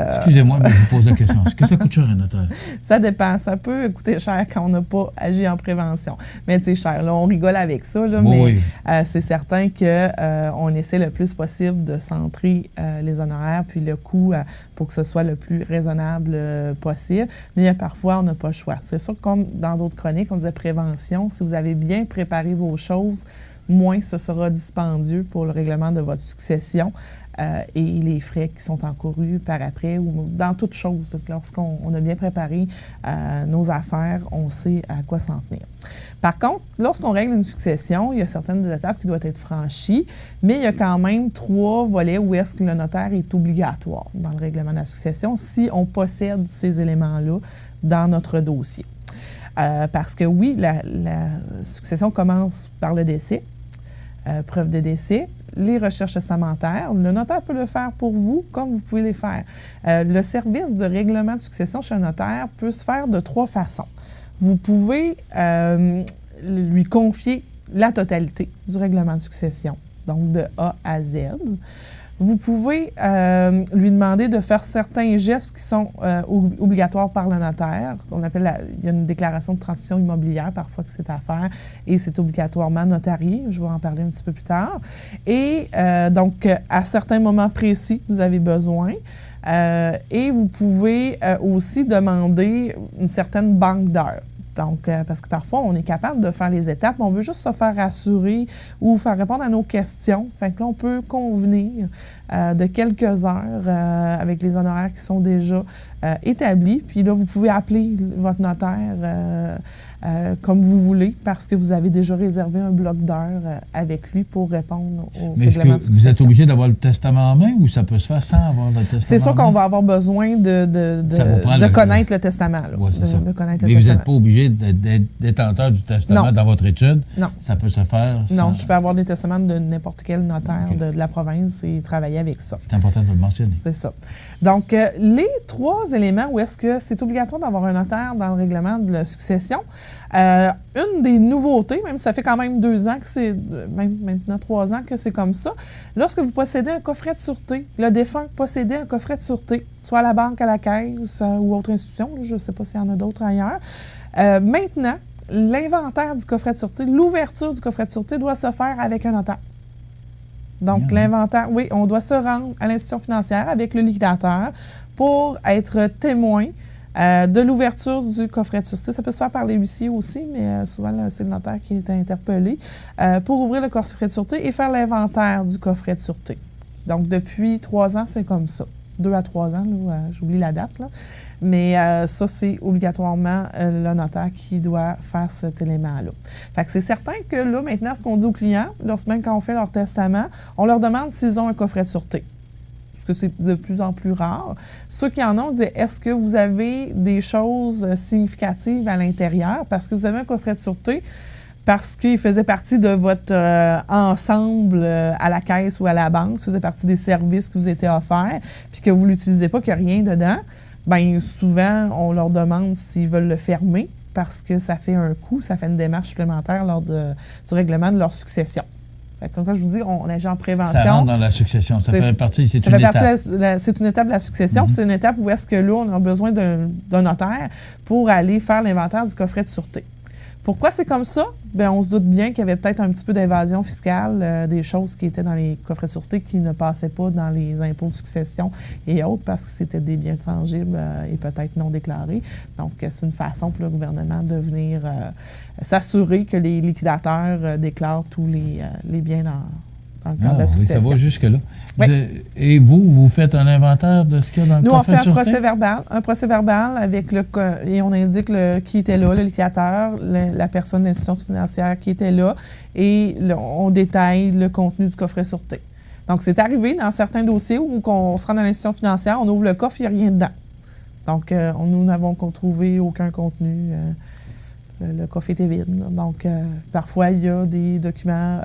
Excusez-moi, mais je vous pose la question. Est-ce que ça coûte cher un notaire? Ça dépend. Ça peut coûter cher quand on n'a pas agi en prévention. Mais c'est cher. Là, on rigole avec ça, là, mais c'est certain qu'on essaie le plus possible de centrer les honoraires puis le coût pour que ce soit le plus raisonnable possible. Mais parfois, on n'a pas le choix. C'est sûr que comme dans d'autres chroniques, on disait prévention. Si vous avez bien préparé vos choses, moins ce sera dispendieux pour le règlement de votre succession et les frais qui sont encourus par après ou dans toute chose. Lorsqu'on a bien préparé nos affaires, on sait à quoi s'en tenir. Par contre, lorsqu'on règle une succession, il y a certaines étapes qui doivent être franchies, mais il y a quand même 3 volets où est-ce que le notaire est obligatoire dans le règlement de la succession si on possède ces éléments-là dans notre dossier. Parce que oui, la succession commence par le décès. Preuve de décès, les recherches testamentaires. Le notaire peut le faire pour vous comme vous pouvez les faire. Le service de règlement de succession chez un notaire peut se faire de 3 façons. Vous pouvez lui confier la totalité du règlement de succession, donc de A à Z. Vous pouvez lui demander de faire certains gestes qui sont obligatoires par le notaire. Il y a une déclaration de transmission immobilière parfois que c'est à faire et c'est obligatoirement notarié. Je vais en parler un petit peu plus tard. Et donc, à certains moments précis, vous avez besoin. Et vous pouvez aussi demander une certaine banque d'heures. Donc, parce que parfois, on est capable de faire les étapes, mais on veut juste se faire assurer ou faire répondre à nos questions. Fait que là, on peut convenir de quelques heures avec les honoraires qui sont déjà établis. Puis là, vous pouvez appeler votre notaire comme vous voulez parce que vous avez déjà réservé un bloc d'heures avec lui pour répondre au Mais est-ce que vous êtes obligé d'avoir le testament en main ou ça peut se faire sans avoir le testament? C'est sûr qu'on va avoir besoin de connaître le testament. Là, ouais, de connaître mais le vous testament. n'êtes pas obligé d'être détenteur du testament dans votre étude? Non. Ça peut se faire sans... Non, je peux avoir des testaments de n'importe quel notaire de la province et travailler avec ça. C'est important de le mentionner. C'est ça. Donc, les 3 éléments où est-ce que c'est obligatoire d'avoir un notaire dans le règlement de la succession, une des nouveautés, même si ça fait quand même 2 ans que c'est, même maintenant 3 ans que c'est comme ça, lorsque vous possédez un coffret de sûreté, le défunt possédait un coffret de sûreté, soit à la banque, à la caisse ou autre institution, je ne sais pas s'il y en a d'autres ailleurs. Maintenant, l'inventaire du coffret de sûreté, l'ouverture du coffret de sûreté doit se faire avec un notaire. Donc, l'inventaire, oui, on doit se rendre à l'institution financière avec le liquidateur pour être témoin de l'ouverture du coffret de sûreté. Ça peut se faire par les huissiers aussi, mais souvent, là, c'est le notaire qui est interpellé pour ouvrir le coffret de sûreté et faire l'inventaire du coffret de sûreté. Donc, depuis 3 ans, c'est comme ça. 2 à 3 ans, j'oublie la date, là. Mais ça, c'est obligatoirement le notaire qui doit faire cet élément-là. Fait que c'est certain que là, maintenant, ce qu'on dit aux clients, même quand on fait leur testament, on leur demande s'ils ont un coffret de sûreté. Parce que c'est de plus en plus rare. Ceux qui en ont disent, est-ce que vous avez des choses significatives à l'intérieur? Parce que vous avez un coffret de sûreté, parce qu'il faisait partie de votre ensemble à la caisse ou à la banque, ça faisait partie des services qui vous étaient offerts, puis que vous ne l'utilisez pas, qu'il n'y a rien dedans, bien souvent, on leur demande s'ils veulent le fermer parce que ça fait un coût, ça fait une démarche supplémentaire lors du règlement de leur succession. Quand je vous dis, on agit en prévention. Ça rentre dans la succession. Ça fait partie, c'est une étape. C'est une étape de la succession. C'est une étape où est-ce que là, on a besoin d'un notaire pour aller faire l'inventaire du coffret de sûreté. Pourquoi c'est comme ça? Bien, on se doute bien qu'il y avait peut-être un petit peu d'évasion fiscale, des choses qui étaient dans les coffrets de sûreté qui ne passaient pas dans les impôts de succession et autres parce que c'était des biens tangibles et peut-être non déclarés. Donc, c'est une façon pour le gouvernement de venir s'assurer que les liquidateurs déclarent tous les biens dans le cadre de la succession. Oui, ça va jusque-là. Oui. Et vous faites un inventaire de ce qu'il y a dans le coffret de sûreté? Nous, on fait un procès verbal avec et on indique qui était là, le liquidateur, la personne de l'institution financière qui était là, et on détaille le contenu du coffret de sûreté. Donc, c'est arrivé dans certains dossiers où on se rend dans l'institution financière, on ouvre le coffre, il n'y a rien dedans. Donc, nous n'avons trouvé aucun contenu Le coffre était vide. Donc, parfois, il y a des documents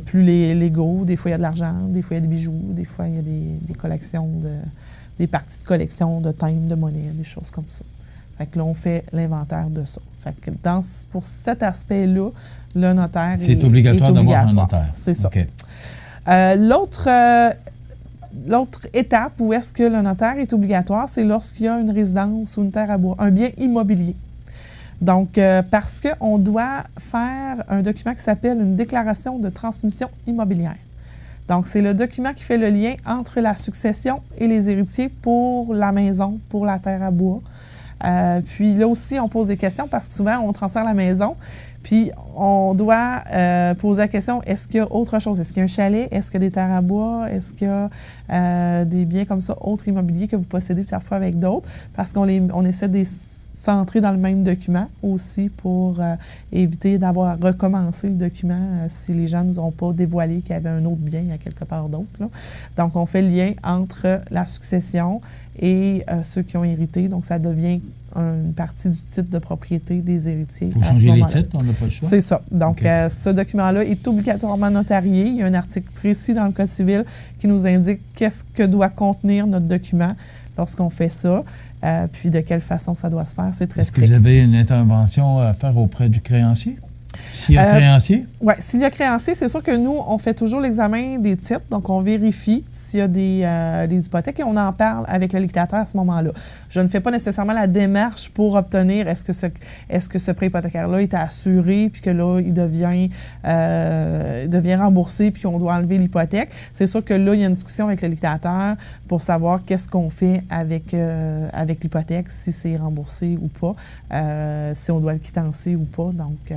plus légaux. Des fois, il y a de l'argent. Des fois, il y a des bijoux. Des fois, il y a des collections, des parties de collection de timbres, de monnaie, des choses comme ça. Fait que là, on fait l'inventaire de ça. Fait que pour cet aspect-là, le notaire est obligatoire d'avoir un notaire. C'est ça. Okay. L'autre étape où est-ce que le notaire est obligatoire, c'est lorsqu'il y a une résidence ou une terre à bois, un bien immobilier. Donc, parce qu'on doit faire un document qui s'appelle une déclaration de transmission immobilière. Donc, c'est le document qui fait le lien entre la succession et les héritiers pour la maison, pour la terre à bois. Puis là aussi, on pose des questions parce que souvent, on transfère la maison, puis on doit poser la question, est-ce qu'il y a autre chose? Est-ce qu'il y a un chalet? Est-ce qu'il y a des terres à bois? Est-ce qu'il y a des biens comme ça, autres immobiliers que vous possédez parfois avec d'autres? Parce qu'on essaie de s'entrer dans le même document aussi pour éviter d'avoir recommencé le document si les gens ne nous ont pas dévoilé qu'il y avait un autre bien à quelque part d'autre. Donc, on fait le lien entre la succession et ceux qui ont hérité. Donc, ça devient une partie du titre de propriété des héritiers. Pour changer les titres, on n'a pas le choix. C'est ça. Donc, ce document-là est obligatoirement notarié. Il y a un article précis dans le Code civil qui nous indique qu'est-ce que doit contenir notre document lorsqu'on fait ça, puis de quelle façon ça doit se faire. C'est très strict. Est-ce que vous avez une intervention à faire auprès du créancier? S'il y a créancier? Oui, s'il y a créancier, c'est sûr que nous, on fait toujours l'examen des titres. Donc, on vérifie s'il y a des hypothèques et on en parle avec le liquidateur à ce moment-là. Je ne fais pas nécessairement la démarche pour obtenir est-ce que ce prêt hypothécaire-là est assuré puis que là, il devient remboursé puis on doit enlever l'hypothèque. C'est sûr que là, il y a une discussion avec le liquidateur pour savoir qu'est-ce qu'on fait avec l'hypothèque, si c'est remboursé ou pas, si on doit le quittancer ou pas. Donc,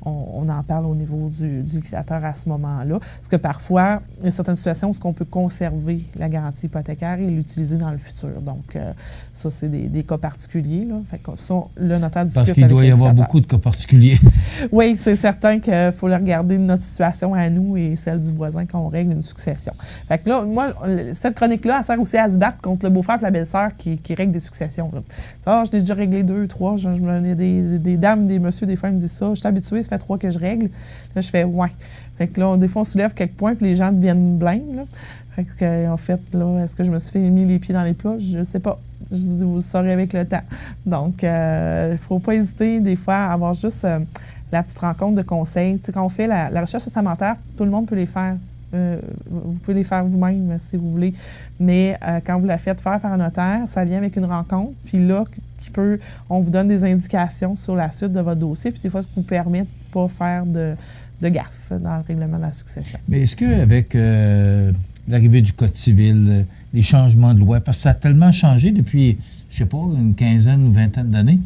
on en parle au niveau du liquidateur à ce moment-là. Parce que parfois, il y a certaines situations où on peut conserver la garantie hypothécaire et l'utiliser dans le futur. Donc, ça, c'est des cas particuliers. Là. Fait que ça, le notaire discute avec le liquidateur. Parce qu'il doit y avoir beaucoup de cas particuliers. Oui, c'est certain qu'il faut regarder notre situation à nous et celle du voisin quand on règle une succession. Fait que là, moi, cette chronique-là, elle sert aussi à se battre contre le beau-frère et la belle-sœur qui règlent des successions. Là. Je l'ai déjà réglé 2, 3. Il y a des dames, des messieurs, des fois, ils me disent ça. Je suis habituée, ça fait 3 que je règle. Là, je fais ouais. Fait que là, des fois, on soulève quelques points puis les gens deviennent blêmes. Là. Fait que, en fait, là, est-ce que je me suis mis les pieds dans les plats? Je ne sais pas. Je dis, vous le saurez avec le temps. Donc, il ne faut pas hésiter, des fois, à avoir juste la petite rencontre de conseils. Tu sais, quand on fait la recherche testamentaire, tout le monde peut les faire. Vous pouvez les faire vous-même si vous voulez. Mais quand vous la faites faire par un notaire, ça vient avec une rencontre. Puis là, on vous donne des indications sur la suite de votre dossier. Puis des fois, ça vous permet de ne pas faire de gaffe dans le règlement de la succession. Mais est-ce qu'avec l'arrivée du Code civil, les changements de loi, parce que ça a tellement changé depuis, je ne sais pas, une quinzaine ou vingtaine d'années,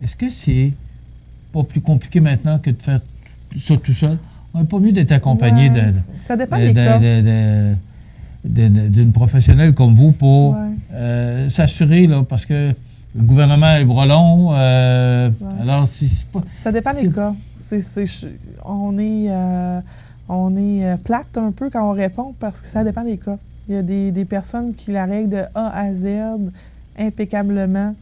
est-ce que c'est pas plus compliqué maintenant que de faire ça tout seul? On n'est pas mieux d'être accompagné ça dépend des cas. D'une professionnelle comme vous pour s'assurer, là, parce que le gouvernement est brelon. Alors, c'est pas... Ça dépend des cas. On est plate un peu quand on répond parce que ça dépend des cas. Il y a des personnes qui la règlent de A à Z impeccablement.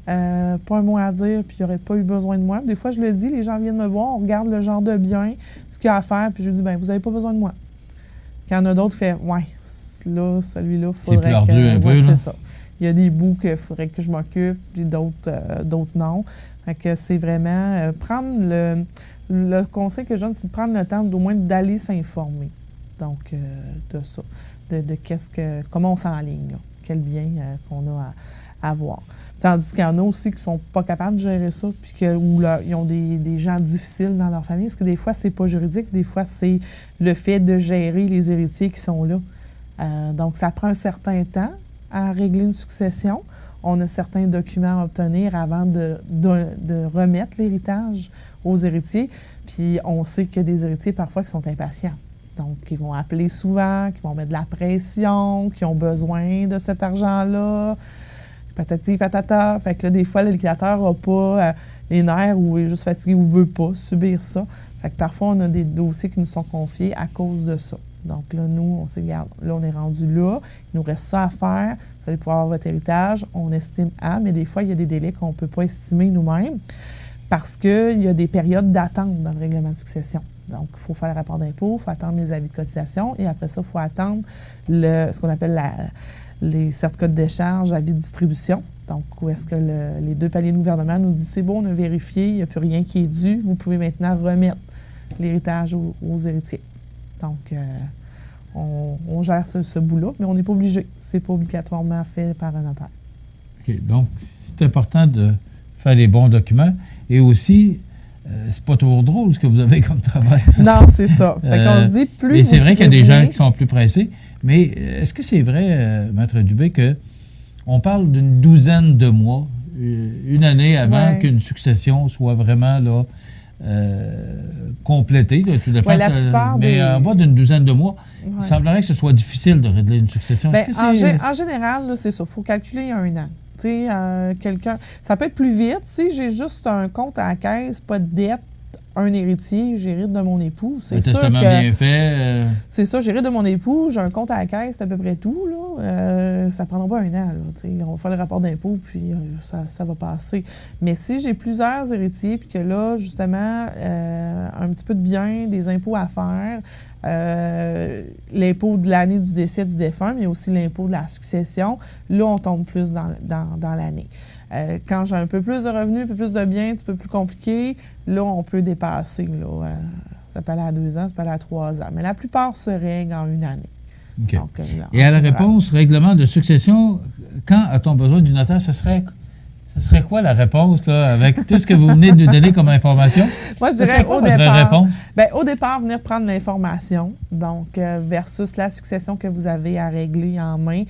Pas un mot à dire, puis il n'y aurait pas eu besoin de moi. Des fois, je le dis, les gens viennent me voir, on regarde le genre de bien, ce qu'il y a à faire, puis je dis, bien, vous n'avez pas besoin de moi. Quand il y en a d'autres qui font, ouais, là, celui-là, il faudrait que... C'est plus ardu un peu, c'est ça. Il y a des bouts qu'il faudrait que je m'occupe, puis d'autres non. Fait que c'est vraiment prendre le conseil que je donne, c'est de prendre le temps d'au moins d'aller s'informer. Donc, de ça. Comment on s'enligne, là. Quel bien qu'on a à avoir. Tandis qu'il y en a aussi qui ne sont pas capables de gérer ça, puis ils ont des gens difficiles dans leur famille. Parce que des fois, c'est pas juridique, des fois, c'est le fait de gérer les héritiers qui sont là. Donc, ça prend un certain temps à régler une succession. On a certains documents à obtenir avant de remettre l'héritage aux héritiers. Puis, on sait qu'il y a des héritiers parfois qui sont impatients. Donc, ils vont appeler souvent, qui vont mettre de la pression, qui ont besoin de cet argent-là. Patati, patata. Fait que là, des fois, le liquidateur n'a pas les nerfs ou est juste fatigué ou ne veut pas subir ça. Fait que parfois, on a des dossiers qui nous sont confiés à cause de ça. Donc là, nous, on s'est dit, regarde, là, on est rendu là, il nous reste ça à faire, vous allez pouvoir avoir votre héritage, on estime mais des fois, il y a des délais qu'on ne peut pas estimer nous-mêmes. parce qu'il y a des périodes d'attente dans le règlement de succession. Donc, il faut faire le rapport d'impôt, il faut attendre les avis de cotisation et après ça, il faut attendre ce qu'on appelle les certificats de décharge, avis de distribution. Donc, où est-ce que les 2 paliers de gouvernement nous disent c'est bon, on a vérifié, il n'y a plus rien qui est dû, vous pouvez maintenant remettre l'héritage aux héritiers. Donc, on gère ce bout-là, mais on n'est pas obligé. C'est pas obligatoirement fait par un notaire. OK. Donc, c'est important de faire les bons documents et aussi. C'est pas toujours drôle ce que vous avez comme travail. Non, c'est ça. Fait qu'on se dit plus. Et c'est vrai qu'il y a des gens qui sont plus pressés. Mais est-ce que c'est vrai, Maître Dubé, qu'on parle d'une douzaine de mois, une année avant qu'une succession soit vraiment là, complétée? Tout dépend, la plupart mais en bas d'une douzaine de mois, il semblerait que ce soit difficile de régler une succession. En général, là, c'est ça. Il faut calculer 1 an. Quelqu'un, ça peut être plus vite. Si j'ai juste un compte à la caisse, pas de dette, un héritier, j'hérite de mon époux. Un testament bien fait. C'est ça, j'hérite de mon époux, j'ai un compte à la caisse, c'est à peu près tout. Là. Ça ne prendra pas 1 an. Là, on va faire le rapport d'impôt, puis ça va passer. Mais si j'ai plusieurs héritiers, puis que là, justement, un petit peu de biens, des impôts à faire, l'impôt de l'année du décès du défunt, mais aussi l'impôt de la succession, là, on tombe plus dans l'année. Quand j'ai un peu plus de revenus, un peu plus de biens, un petit peu plus compliqué, là, on peut dépasser. Là, ça peut aller à 2 ans, ça peut aller à 3 ans. Mais la plupart se règlent en 1 année. Okay. Donc, et à la réponse, règlement de succession, quand a-t-on besoin du notaire? Ce serait quoi la réponse, là, avec tout ce que vous venez de nous donner comme information? Moi, je dirais au départ, au départ, venir prendre l'information, donc versus la succession que vous avez à régler en main,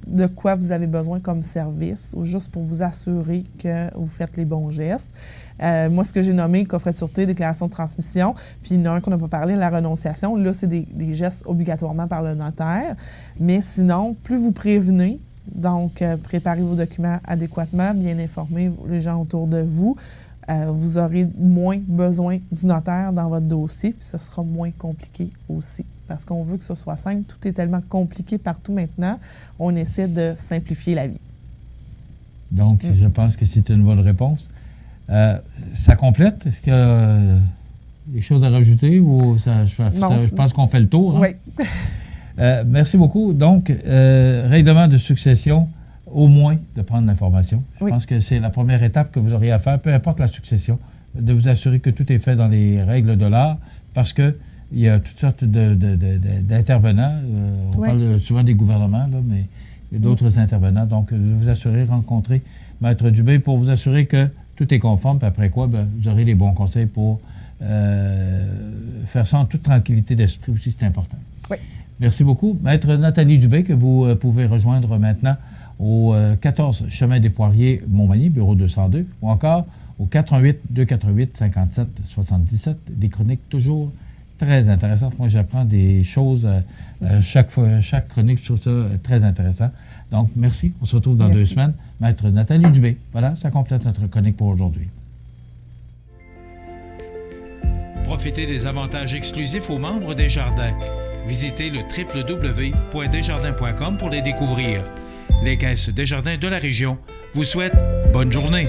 de quoi vous avez besoin comme service, ou juste pour vous assurer que vous faites les bons gestes. Moi, ce que j'ai nommé coffret de sûreté, déclaration de transmission, puis il y en a un qu'on n'a pas parlé, la renonciation. Là, c'est des gestes obligatoirement par le notaire. Mais sinon, plus vous prévenez, donc préparez vos documents adéquatement, bien informez les gens autour de vous, vous aurez moins besoin du notaire dans votre dossier, puis ce sera moins compliqué aussi. Parce qu'on veut que ce soit simple. Tout est tellement compliqué partout maintenant. On essaie de simplifier la vie. Donc, je pense que c'est une bonne réponse. Ça complète? Est-ce qu'il y a des choses à rajouter ou je pense qu'on fait le tour? Hein? Oui. Merci beaucoup. Donc, règlement de succession, au moins de prendre l'information. Je pense que c'est la première étape que vous auriez à faire, peu importe la succession, de vous assurer que tout est fait dans les règles de l'art, parce qu'il y a toutes sortes d'intervenants. On parle souvent des gouvernements, là, mais il y a d'autres intervenants. Donc, de vous assurer, rencontrer Maître Dubé pour vous assurer que tout est conforme, puis après quoi, vous aurez les bons conseils pour faire ça en toute tranquillité d'esprit aussi, c'est important. Oui. Merci beaucoup. Maître Nathalie Dubé, que vous pouvez rejoindre maintenant au 14 Chemin des Poiriers, Montmagny, bureau 202, ou encore au 418-248-57-77. Des chroniques toujours très intéressantes. Moi, j'apprends des choses chaque chronique. Je trouve ça très intéressant. Donc, merci. On se retrouve dans 2 semaines. Maître Nathalie Dubé. Voilà, ça complète notre chronique pour aujourd'hui. Profitez des avantages exclusifs aux membres des Jardins. Visitez le www.desjardins.com pour les découvrir. Les Caisses Desjardins de la région vous souhaitent bonne journée.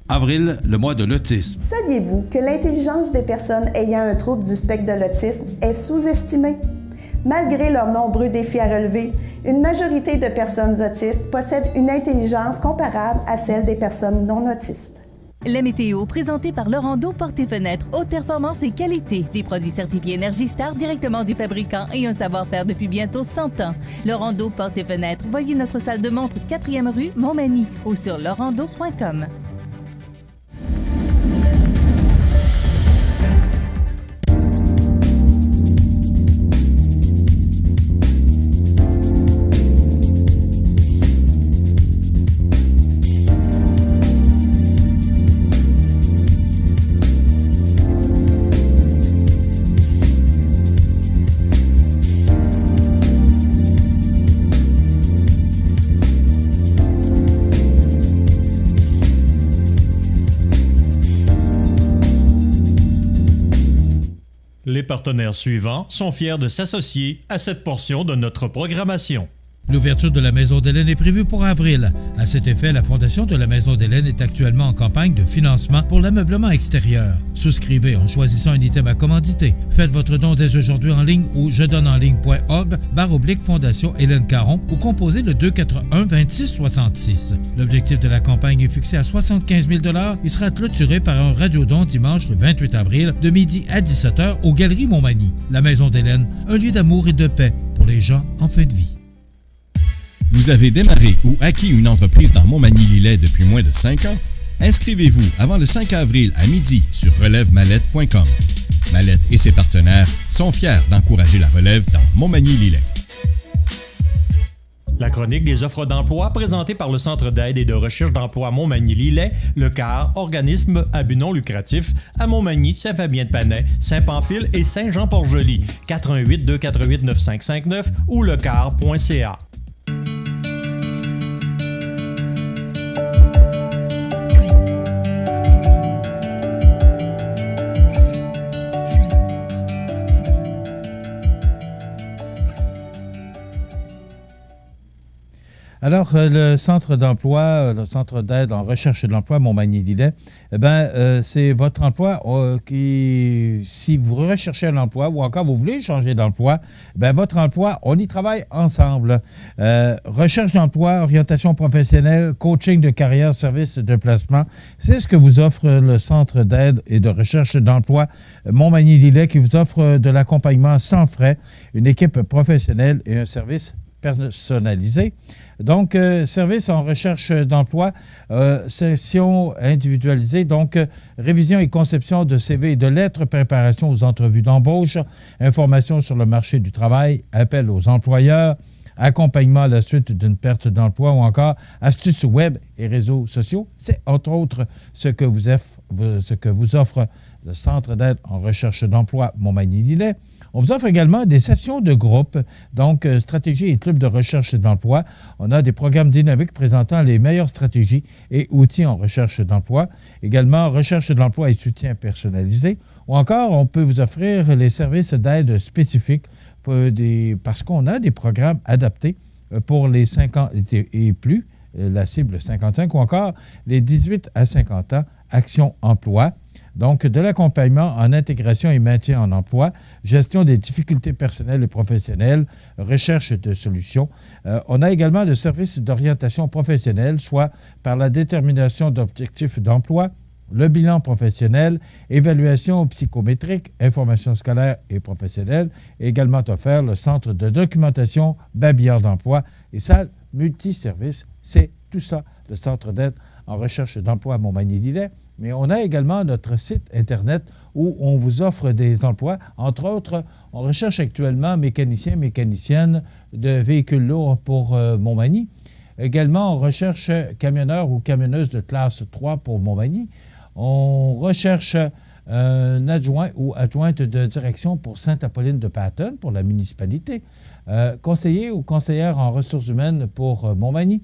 Avril, le mois de l'autisme. Saviez-vous que l'intelligence des personnes ayant un trouble du spectre de l'autisme est sous-estimée? Malgré leurs nombreux défis à relever, une majorité de personnes autistes possèdent une intelligence comparable à celle des personnes non autistes. La météo, présentée par Lorando Portes et Fenêtres, haute performance et qualité. Des produits certifiés Énergie Star directement du fabricant et un savoir-faire depuis bientôt 100 ans. Lorando Portes et Fenêtres, voyez notre salle de montre 4e rue, Montmagny ou sur lorando.com. Les partenaires suivants sont fiers de s'associer à cette portion de notre programmation. L'ouverture de la Maison d'Hélène est prévue pour avril. À cet effet, la Fondation de la Maison d'Hélène est actuellement en campagne de financement pour l'ameublement extérieur. Souscrivez en choisissant un item à commanditer. Faites votre don dès aujourd'hui en ligne au jedonenligne.org/Fondation Hélène Caron ou composez le 241-2666. L'objectif de la campagne est fixé à 75 000 $ et sera clôturé par un radiodon dimanche le 28 avril de midi à 17h aux Galeries Montmagny. La Maison d'Hélène, un lieu d'amour et de paix pour les gens en fin de vie. Vous avez démarré ou acquis une entreprise dans Montmagny-Lillet depuis moins de 5 ans? Inscrivez-vous avant le 5 avril à midi sur relèvemallette.com. Mallette et ses partenaires sont fiers d'encourager la relève dans Montmagny-Lillet. La chronique des offres d'emploi présentée par le Centre d'aide et de recherche d'emploi Montmagny-Lillet, le CAR, organisme à but non lucratif, à Montmagny, Saint-Fabien-de-Panay, Saint-Pamphile et Saint-Jean-Port-Joli, 418-248-9559 ou lecar.ca. Alors, le centre d'emploi, le centre d'aide en recherche de l'emploi Montmagny-Lillet, c'est votre emploi qui, si vous recherchez un emploi ou encore vous voulez changer d'emploi, votre emploi, on y travaille ensemble. Recherche d'emploi, orientation professionnelle, coaching de carrière, service de placement, c'est ce que vous offre le centre d'aide et de recherche d'emploi Montmagny-Lillet qui vous offre de l'accompagnement sans frais, une équipe professionnelle et un service personnalisé. Donc, service en recherche d'emploi, session individualisée, donc révision et conception de CV et de lettres, préparation aux entrevues d'embauche, information sur le marché du travail, appel aux employeurs, accompagnement à la suite d'une perte d'emploi ou encore astuces web et réseaux sociaux. C'est entre autres ce que vous offre le Centre d'aide en recherche d'emploi Montmagny-Lillet. On vous offre également des sessions de groupe, donc stratégie et club de recherche d'emploi. On a des programmes dynamiques présentant les meilleures stratégies et outils en recherche d'emploi. Également, recherche de l'emploi et soutien personnalisé. Ou encore, on peut vous offrir les services d'aide spécifiques parce qu'on a des programmes adaptés pour les 50 et plus, la cible 55, ou encore les 18 à 50 ans, Action Emploi. Donc, de l'accompagnement en intégration et maintien en emploi, gestion des difficultés personnelles et professionnelles, recherche de solutions. On a également le service d'orientation professionnelle, soit par la détermination d'objectifs d'emploi, le bilan professionnel, évaluation psychométrique, information scolaire et professionnelle. Également offert le centre de documentation Babillard d'emploi et salle multiservice. C'est tout ça, le centre d'aide en recherche d'emploi à Montmagny-Lillet. Mais on a également notre site Internet où on vous offre des emplois. Entre autres, on recherche actuellement mécaniciens, mécaniciennes de véhicules lourds pour Montmagny. Également, on recherche camionneurs ou camionneuses de classe 3 pour Montmagny. On recherche un adjoint ou adjointe de direction pour Sainte-Apolline-de-Patonne pour la municipalité. Conseiller ou conseillère en ressources humaines pour Montmagny.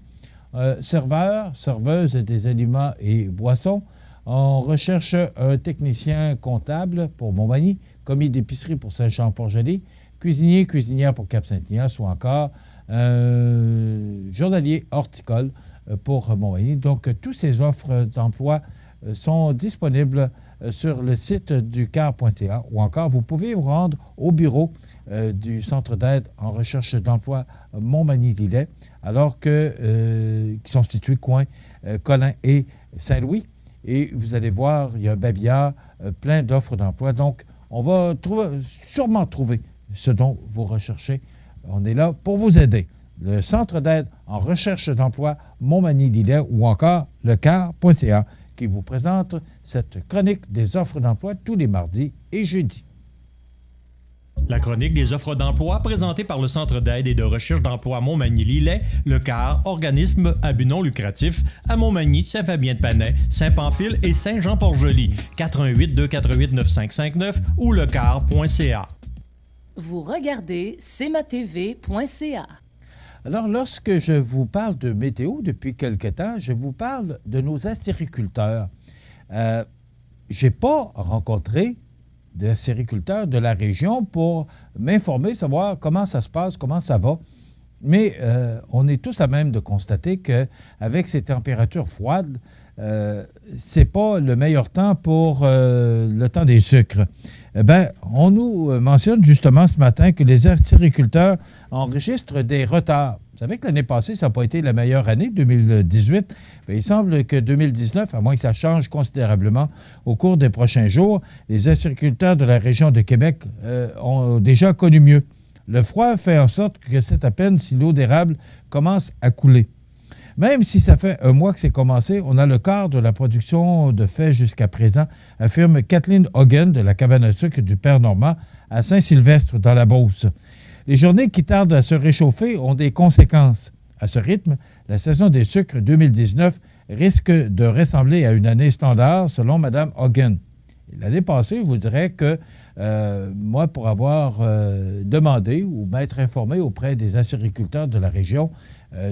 Serveur, serveuse des aliments et boissons. On recherche un technicien comptable pour Montmagny, commis d'épicerie pour Saint-Jean-Port-Joli, cuisinier, cuisinière pour Cap-Saint-Ignace ou encore journalier horticole pour Montmagny. Donc, toutes ces offres d'emploi sont disponibles sur le site du car.ca ou encore vous pouvez vous rendre au bureau du Centre d'aide en recherche d'emploi Montmagny-Lillet, alors que qui sont situés coin Colin et Saint-Louis. Et vous allez voir, il y a un babillard, plein d'offres d'emploi. Donc, on va sûrement trouver ce dont vous recherchez. On est là pour vous aider. Le Centre d'aide en recherche d'emploi Montmagny-Lillet ou encore le car.ca qui vous présente cette chronique des offres d'emploi tous les mardis et jeudis. La chronique des offres d'emploi présentée par le Centre d'aide et de recherche d'emploi Montmagny-Lillet, le CAR, organisme à but non lucratif, à Montmagny, Saint-Fabien-de-Panay, Saint-Pamphile et Saint-Jean-Port-Joli, 418-248-9559 ou lecar.ca. Vous regardez cmatv.ca. Alors, lorsque je vous parle de météo depuis quelque temps, je vous parle de nos acériculteurs. Je n'ai pas rencontré d'acériculteurs de la région pour m'informer, savoir comment ça se passe, comment ça va. Mais on est tous à même de constater qu'avec ces températures froides, c'est pas le meilleur temps pour le temps des sucres. Eh bien, on nous mentionne justement ce matin que les acériculteurs enregistrent des retards. Vous savez que l'année passée, ça n'a pas été la meilleure année, 2018. Mais il semble que 2019, à moins que ça change considérablement au cours des prochains jours, les acériculteurs de la région de Québec ont déjà connu mieux. Le froid fait en sorte que c'est à peine si l'eau d'érable commence à couler. Même si ça fait un mois que c'est commencé, on a le quart de la production de fait jusqu'à présent, affirme Kathleen Hogan de la cabane à sucre du Père Normand à Saint-Sylvestre, dans la Beauce. Les journées qui tardent à se réchauffer ont des conséquences. À ce rythme, la saison des sucres 2019 risque de ressembler à une année standard, selon Mme Hogan. L'année passée, je vous dirais que moi, pour avoir demandé ou m'être informé auprès des acériculteurs de la région,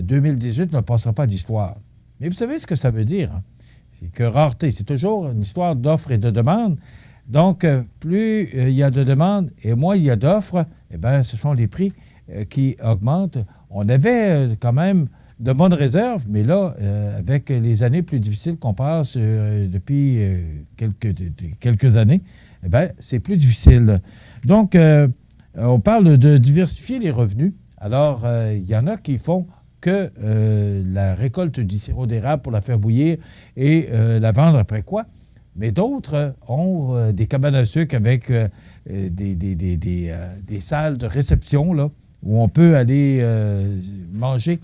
2018 ne passera pas d'histoire. Mais vous savez ce que ça veut dire? Hein? C'est que rareté, c'est toujours une histoire d'offre et de demande. Donc, plus il y a de demandes et moins il y a d'offres, eh bien, ce sont les prix qui augmentent. On avait quand même de bonnes réserves, mais là, avec les années plus difficiles qu'on passe depuis quelques années, eh bien, c'est plus difficile. Donc, on parle de diversifier les revenus. Alors, il y en a qui font que la récolte du sirop d'érable pour la faire bouillir et la vendre après quoi. Mais d'autres ont des cabanes à sucre avec des salles de réception là, où on peut aller manger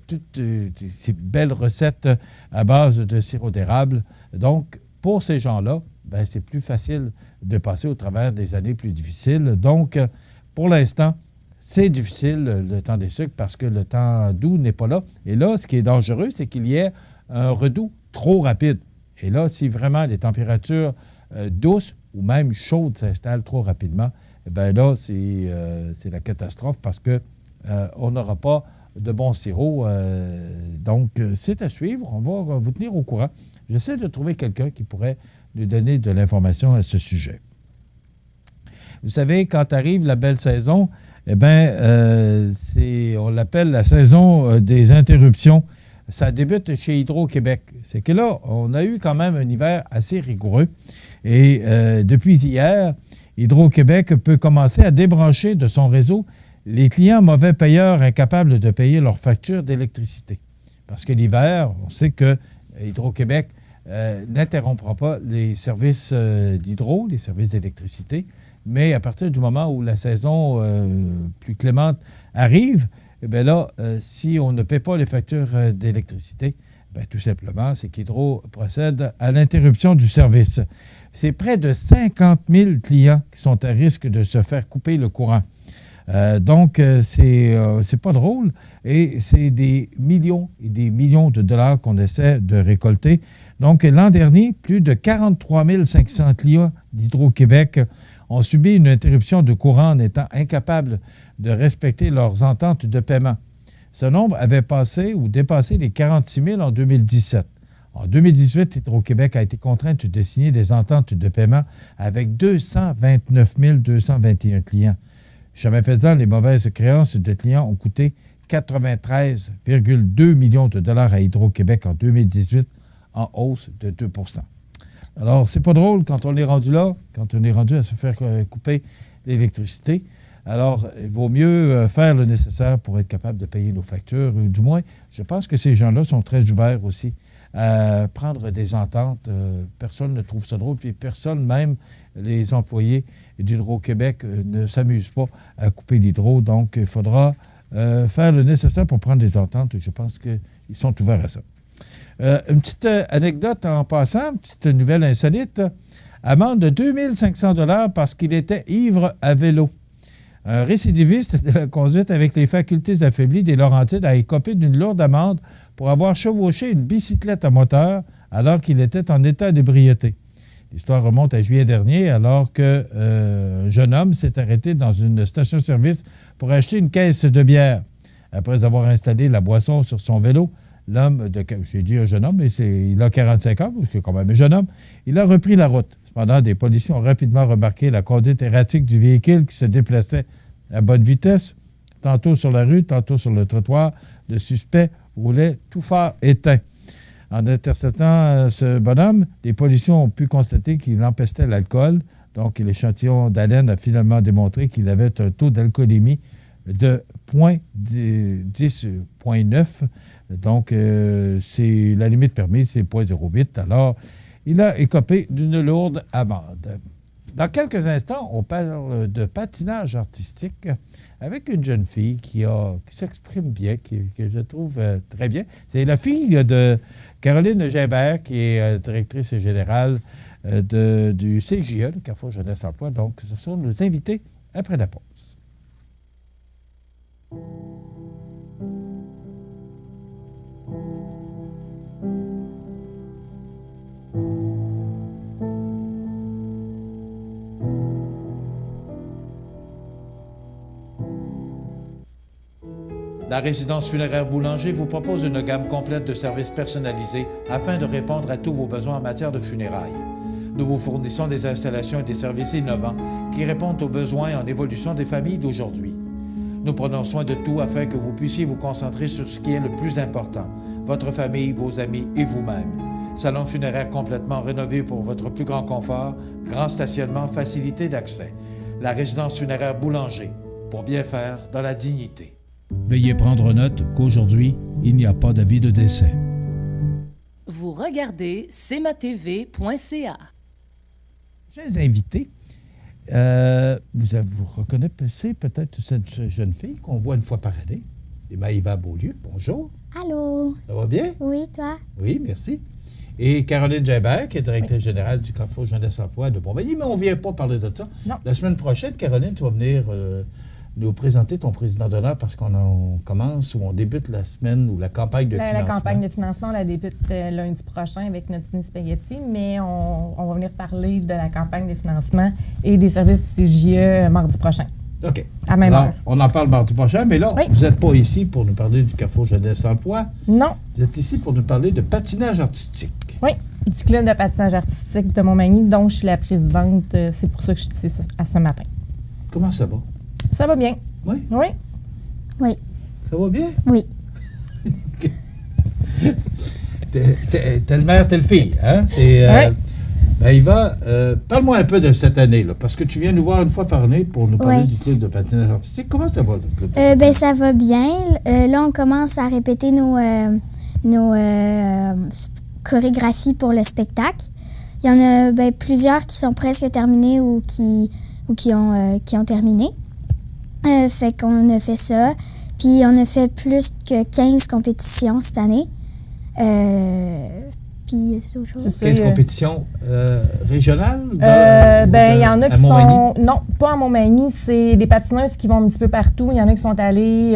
toutes ces belles recettes à base de sirop d'érable. Donc, pour ces gens-là, ben, c'est plus facile de passer au travers des années plus difficiles. Donc, pour l'instant, c'est difficile le temps des sucres parce que le temps doux n'est pas là. Et là, ce qui est dangereux, c'est qu'il y ait un redout trop rapide. Et là, si vraiment les températures douces ou même chaudes s'installent trop rapidement, bien là, c'est la catastrophe parce qu'on n'aura pas de bon sirop. Donc, c'est à suivre. On va vous tenir au courant. J'essaie de trouver quelqu'un qui pourrait nous donner de l'information à ce sujet. Vous savez, quand arrive la belle saison, eh bien, on l'appelle la saison des interruptions. Ça débute chez Hydro-Québec. C'est que là, on a eu quand même un hiver assez rigoureux. Et depuis hier, Hydro-Québec peut commencer à débrancher de son réseau les clients mauvais payeurs incapables de payer leurs factures d'électricité. Parce que l'hiver, on sait que Hydro-Québec n'interrompra pas les services d'hydro, les services d'électricité, mais à partir du moment où la saison plus clémente arrive, eh bien là, si on ne paie pas les factures d'électricité, bien, tout simplement, c'est qu'Hydro procède à l'interruption du service. C'est près de 50 000 clients qui sont à risque de se faire couper le courant. Donc, c'est pas drôle et c'est des millions et des millions de dollars qu'on essaie de récolter. Donc, l'an dernier, plus de 43 500 clients d'Hydro-Québec ont subi une interruption de courant en étant incapables de respecter leurs ententes de paiement. Ce nombre avait passé ou dépassé les 46 000 en 2017. En 2018, Hydro-Québec a été contrainte de signer des ententes de paiement avec 229 221 clients. Jamais faisant, les mauvaises créances de clients ont coûté 93,2 millions de dollars à Hydro-Québec en 2018, en hausse de 2 %. Alors, c'est pas drôle quand on est rendu là, quand on est rendu à se faire couper l'électricité. Alors, il vaut mieux faire le nécessaire pour être capable de payer nos factures. Du moins, je pense que ces gens-là sont très ouverts aussi à prendre des ententes. Personne ne trouve ça drôle, puis personne, même les employés d'Hydro-Québec, ne s'amusent pas à couper l'hydro. Donc, il faudra faire le nécessaire pour prendre des ententes. Je pense qu'ils sont ouverts à ça. Une petite anecdote en passant, une petite nouvelle insolite. Amende de 2 500 $ parce qu'il était ivre à vélo. Un récidiviste de la conduite avec les facultés affaiblies des Laurentides a écopé d'une lourde amende pour avoir chevauché une bicyclette à moteur alors qu'il était en état d'ébriété. L'histoire remonte à juillet dernier alors qu'un jeune homme s'est arrêté dans une station-service pour acheter une caisse de bière. Après avoir installé la boisson sur son vélo, l'homme, j'ai dit un jeune homme, mais il a 45 ans, c'est quand même un jeune homme, il a repris la route. Cependant, des policiers ont rapidement remarqué la conduite erratique du véhicule qui se déplaçait à bonne vitesse. Tantôt sur la rue, tantôt sur le trottoir, le suspect roulait tout phare éteint. En interceptant ce bonhomme, les policiers ont pu constater qu'il empestait l'alcool. Donc, l'échantillon d'haleine a finalement démontré qu'il avait un taux d'alcoolémie de 10,9. Donc, c'est la limite permise, c'est 0,08. Alors, il a écopé d'une lourde amende. Dans quelques instants, on parle de patinage artistique avec une jeune fille qui s'exprime bien, que je trouve très bien. C'est la fille de Caroline Gimbert, qui est directrice générale du CJE, le Carrefour Jeunesse Emploi. Donc, ce sont nos invités après la pause. La résidence funéraire Boulanger vous propose une gamme complète de services personnalisés afin de répondre à tous vos besoins en matière de funérailles. Nous vous fournissons des installations et des services innovants qui répondent aux besoins et en évolution des familles d'aujourd'hui. Nous prenons soin de tout afin que vous puissiez vous concentrer sur ce qui est le plus important, votre famille, vos amis et vous-même. Salon funéraire complètement rénové pour votre plus grand confort, grand stationnement, facilité d'accès. La résidence funéraire Boulanger, pour bien faire dans la dignité. Veuillez prendre note qu'aujourd'hui, il n'y a pas d'avis de décès. Vous regardez cmatv.ca. Chers invités, vous reconnaissez peut-être cette jeune fille qu'on voit une fois par année. C'est Maïva Beaulieu. Bonjour. Allô. Ça va bien? Oui, toi? Oui, merci. Et Caroline Gimbert, qui est directrice générale du Carrefour Jeunesse Emploi de Montmagny, mais on ne vient pas parler de ça. Non. La semaine prochaine, Caroline, tu vas venir nous présenter ton président d'honneur parce qu'on commence ou on débute la semaine ou la campagne de financement. La campagne de financement, on la débute lundi prochain avec notre Tini Spaghetti, mais on va venir parler de la campagne de financement et des services du CJE mardi prochain. OK. À même heure. On en parle mardi prochain, mais là, vous n'êtes pas ici pour nous parler du Carrefour Jeunesse Emploi. Non. Vous êtes ici pour nous parler de patinage artistique. Oui, du club de patinage artistique de Montmagny, dont je suis la présidente. C'est pour ça que je suis ici à ce matin. Comment ça va? Ça va bien. Oui? Oui. Oui. Ça va bien? Oui. Telle mère, telle fille, hein? Oui. Maïva, parle-moi un peu de cette année, là, parce que tu viens nous voir une fois par année pour nous parler du club de patinage artistique. Comment ça va, le club de patinage? Ben, ça va bien. Là, on commence à répéter nos chorégraphies pour le spectacle. Il y en a plusieurs qui sont presque terminées ou qui ont terminé. Fait qu'on a fait ça. Puis on a fait plus que 15 compétitions cette année. Puis c'est autre chose. 15 compétitions régionales? Il y en a qui sont... Non, pas à Montmagny. C'est des patineuses qui vont un petit peu partout. Il y en a qui sont allées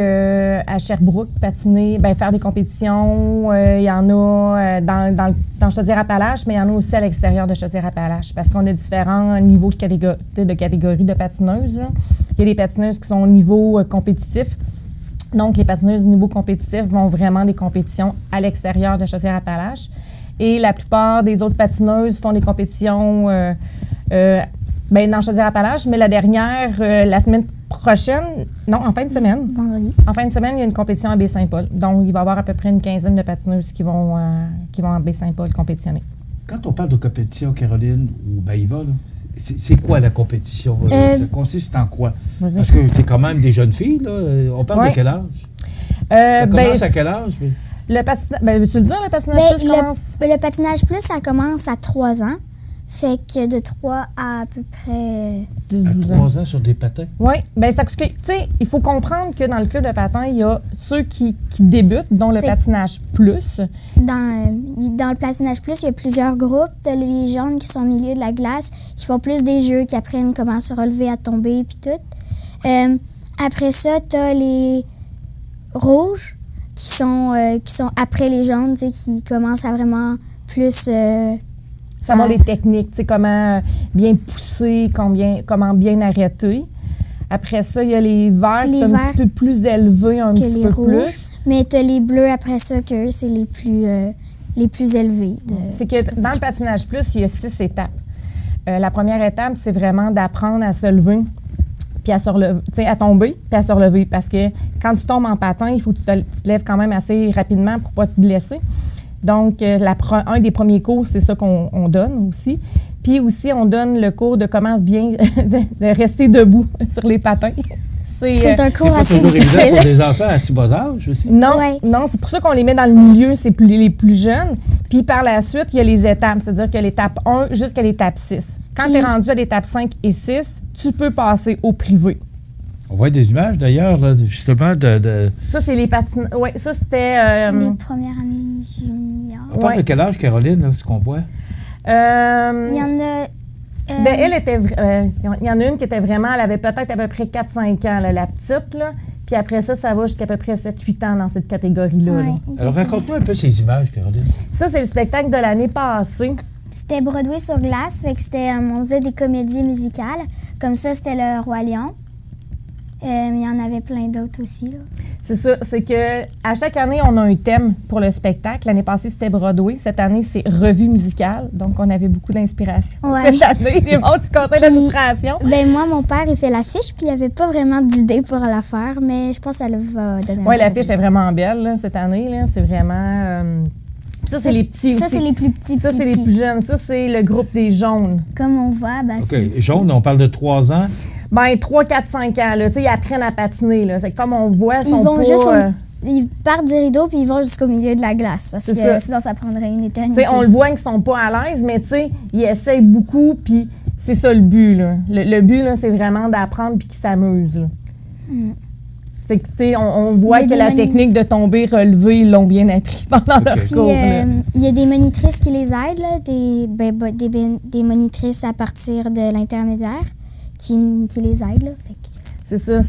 à Sherbrooke patiner, faire des compétitions. Il y en a dans Chaudière-Appalaches, mais il y en a aussi à l'extérieur de Chaudière-Appalaches parce qu'on a différents niveaux de catégories de patineuses. Là. Il y a des patineuses qui sont au niveau compétitif. Donc, les patineuses au niveau compétitif vont vraiment des compétitions à l'extérieur de Chaudière-Appalaches. Et la plupart des autres patineuses font des compétitions dans Chaudière-Appalaches, mais la dernière, la semaine prochaine, non, en fin de semaine. Vendredi. En fin de semaine, il y a une compétition à Baie-Saint-Paul. Donc, il va y avoir à peu près une quinzaine de patineuses qui vont à Baie-Saint-Paul compétitionner. Quand on parle de compétition, Caroline ou Maïva, c'est quoi la compétition? Ça consiste en quoi? Parce que c'est quand même des jeunes filles, là. On parle de quel âge? Ça commence à quel âge? Le patinage, veux-tu le dire, le patinage plus commence? Le patinage plus, ça commence à 3 ans. Fait que de 3 à peu près... 10-12 ans. À 3 ans sur des patins? Oui. Bien, c'est parce que, tu sais, il faut comprendre que dans le club de patin, il y a ceux qui débutent, dont le patinage plus. Dans le patinage plus, il y a plusieurs groupes. T'as les jaunes qui sont au milieu de la glace, qui font plus des jeux, qui apprennent comment se relever, à tomber, puis tout. Après ça, t'as les rouges, qui sont après les jaunes, tu sais, qui commencent à vraiment plus... savoir les techniques, tu sais, comment bien pousser, comment bien arrêter. Après ça, il y a les verts qui sont un petit peu plus élevés, un petit peu plus. Mais tu as les bleus après ça, qu'eux, c'est les plus élevés. C'est que dans le patinage plus, il y a 6 étapes. La première étape, c'est vraiment d'apprendre à se lever puis à tomber, puis à se relever. Parce que quand tu tombes en patin, il faut que tu te lèves quand même assez rapidement pour ne pas te blesser. Donc, un des premiers cours, c'est ça qu'on donne aussi. Puis aussi, on donne le cours de comment bien de rester debout sur les patins. C'est un cours assez difficile. C'est pas toujours évident pour des enfants à si bas âge aussi? Non, non, c'est pour ça qu'on les met dans le milieu, c'est les plus jeunes. Puis par la suite, il y a les étapes, c'est-à-dire qu'il y a l'étape 1 jusqu'à l'étape 6. Quand tu es rendu à l'étape 5 et 6, tu peux passer au privé. On voit des images d'ailleurs, justement, de... Ça, c'est les patins. Oui, ça, c'était... Les premières années juniors. On parle de quel âge, Caroline, là, ce qu'on voit? Il y en a... elle était... il y en a une qui était vraiment... Elle avait peut-être à peu près 4-5 ans, là, la petite, là. Puis après ça, ça va jusqu'à peu près 7-8 ans dans cette catégorie-là. Ouais, là. Alors, raconte-moi un peu ces images, Caroline. Ça, c'est le spectacle de l'année passée. C'était Broadway sur glace, fait que c'était, on faisait des comédies musicales. Comme ça, c'était le Roi Lion. Il y en avait plein d'autres aussi, là. C'est ça, c'est que à chaque année, on a un thème pour le spectacle. L'année passée, c'était Broadway. Cette année, c'est revue musicale. Donc, on avait beaucoup d'inspiration. Ouais. Cette année, les membres du conseil d'administration. Ben moi, mon père, il fait l'affiche, puis il n'y avait pas vraiment d'idée pour la faire, mais je pense qu'elle va donner un Oui, l'affiche est vraiment belle, là, cette année. Là. C'est vraiment... Ça, c'est les petits aussi. Ça, c'est les plus petits. Ça, c'est les plus jeunes. Ça, c'est le groupe des jaunes. Comme on voit, ben, OK, jaunes, on parle de 3 ans? Ben 3, 4, 5 ans. Là. Ils apprennent à patiner. Là. C'est comme on voit, ils vont juste ils partent du rideau puis ils vont jusqu'au milieu de la glace parce que sinon, ça prendrait une éternité. T'sais, on le voit qu'ils sont pas à l'aise, mais ils essayent beaucoup, puis c'est ça le but. Là. Le but, là, c'est vraiment d'apprendre puis qu'ils s'amusent. On voit que la technique de tomber, relever, ils l'ont bien appris pendant leur cours. Il y a des monitrices qui les aident, là, des monitrices à partir de l'intermédiaire qui les aident. Là, c'est ça.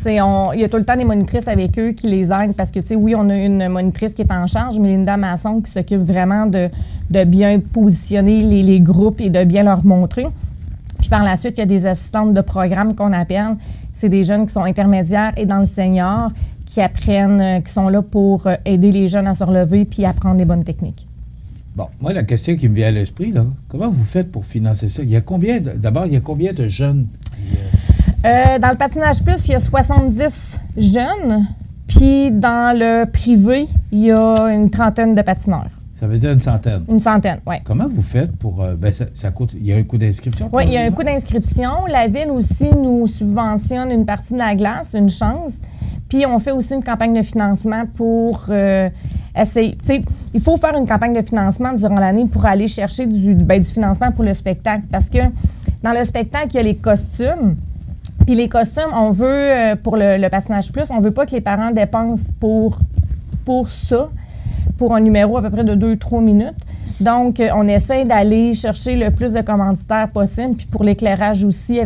Il y a tout le temps des monitrices avec eux qui les aident parce que, oui, on a une monitrice qui est en charge, Mélinda Masson, qui s'occupe vraiment de bien positionner les groupes et de bien leur montrer. Puis par la suite, il y a des assistantes de programme qu'on appelle. C'est des jeunes qui sont intermédiaires et dans le senior qui apprennent, qui sont là pour aider les jeunes à se relever puis apprendre les bonnes techniques. Bon, moi, la question qui me vient à l'esprit, là, comment vous faites pour financer ça? Il y a combien de jeunes? Dans le patinage plus, il y a 70 jeunes. Puis dans le privé, il y a une trentaine de patineurs. Ça veut dire une centaine? Une centaine, oui. Comment vous faites pour... ça coûte... Il y a un coût d'inscription? Oui, il y a un coût d'inscription. La Ville aussi nous subventionne une partie de la glace, une chance. Puis on fait aussi une campagne de financement pour essayer... Il faut faire une campagne de financement durant l'année pour aller chercher du financement pour le spectacle. Parce que dans le spectacle, il y a les costumes. Puis les costumes, on veut, pour le patinage plus, on veut pas que les parents dépensent pour ça, pour un numéro à peu près de 2-3 minutes. Donc, on essaie d'aller chercher le plus de commanditaires possible. Puis pour l'éclairage aussi,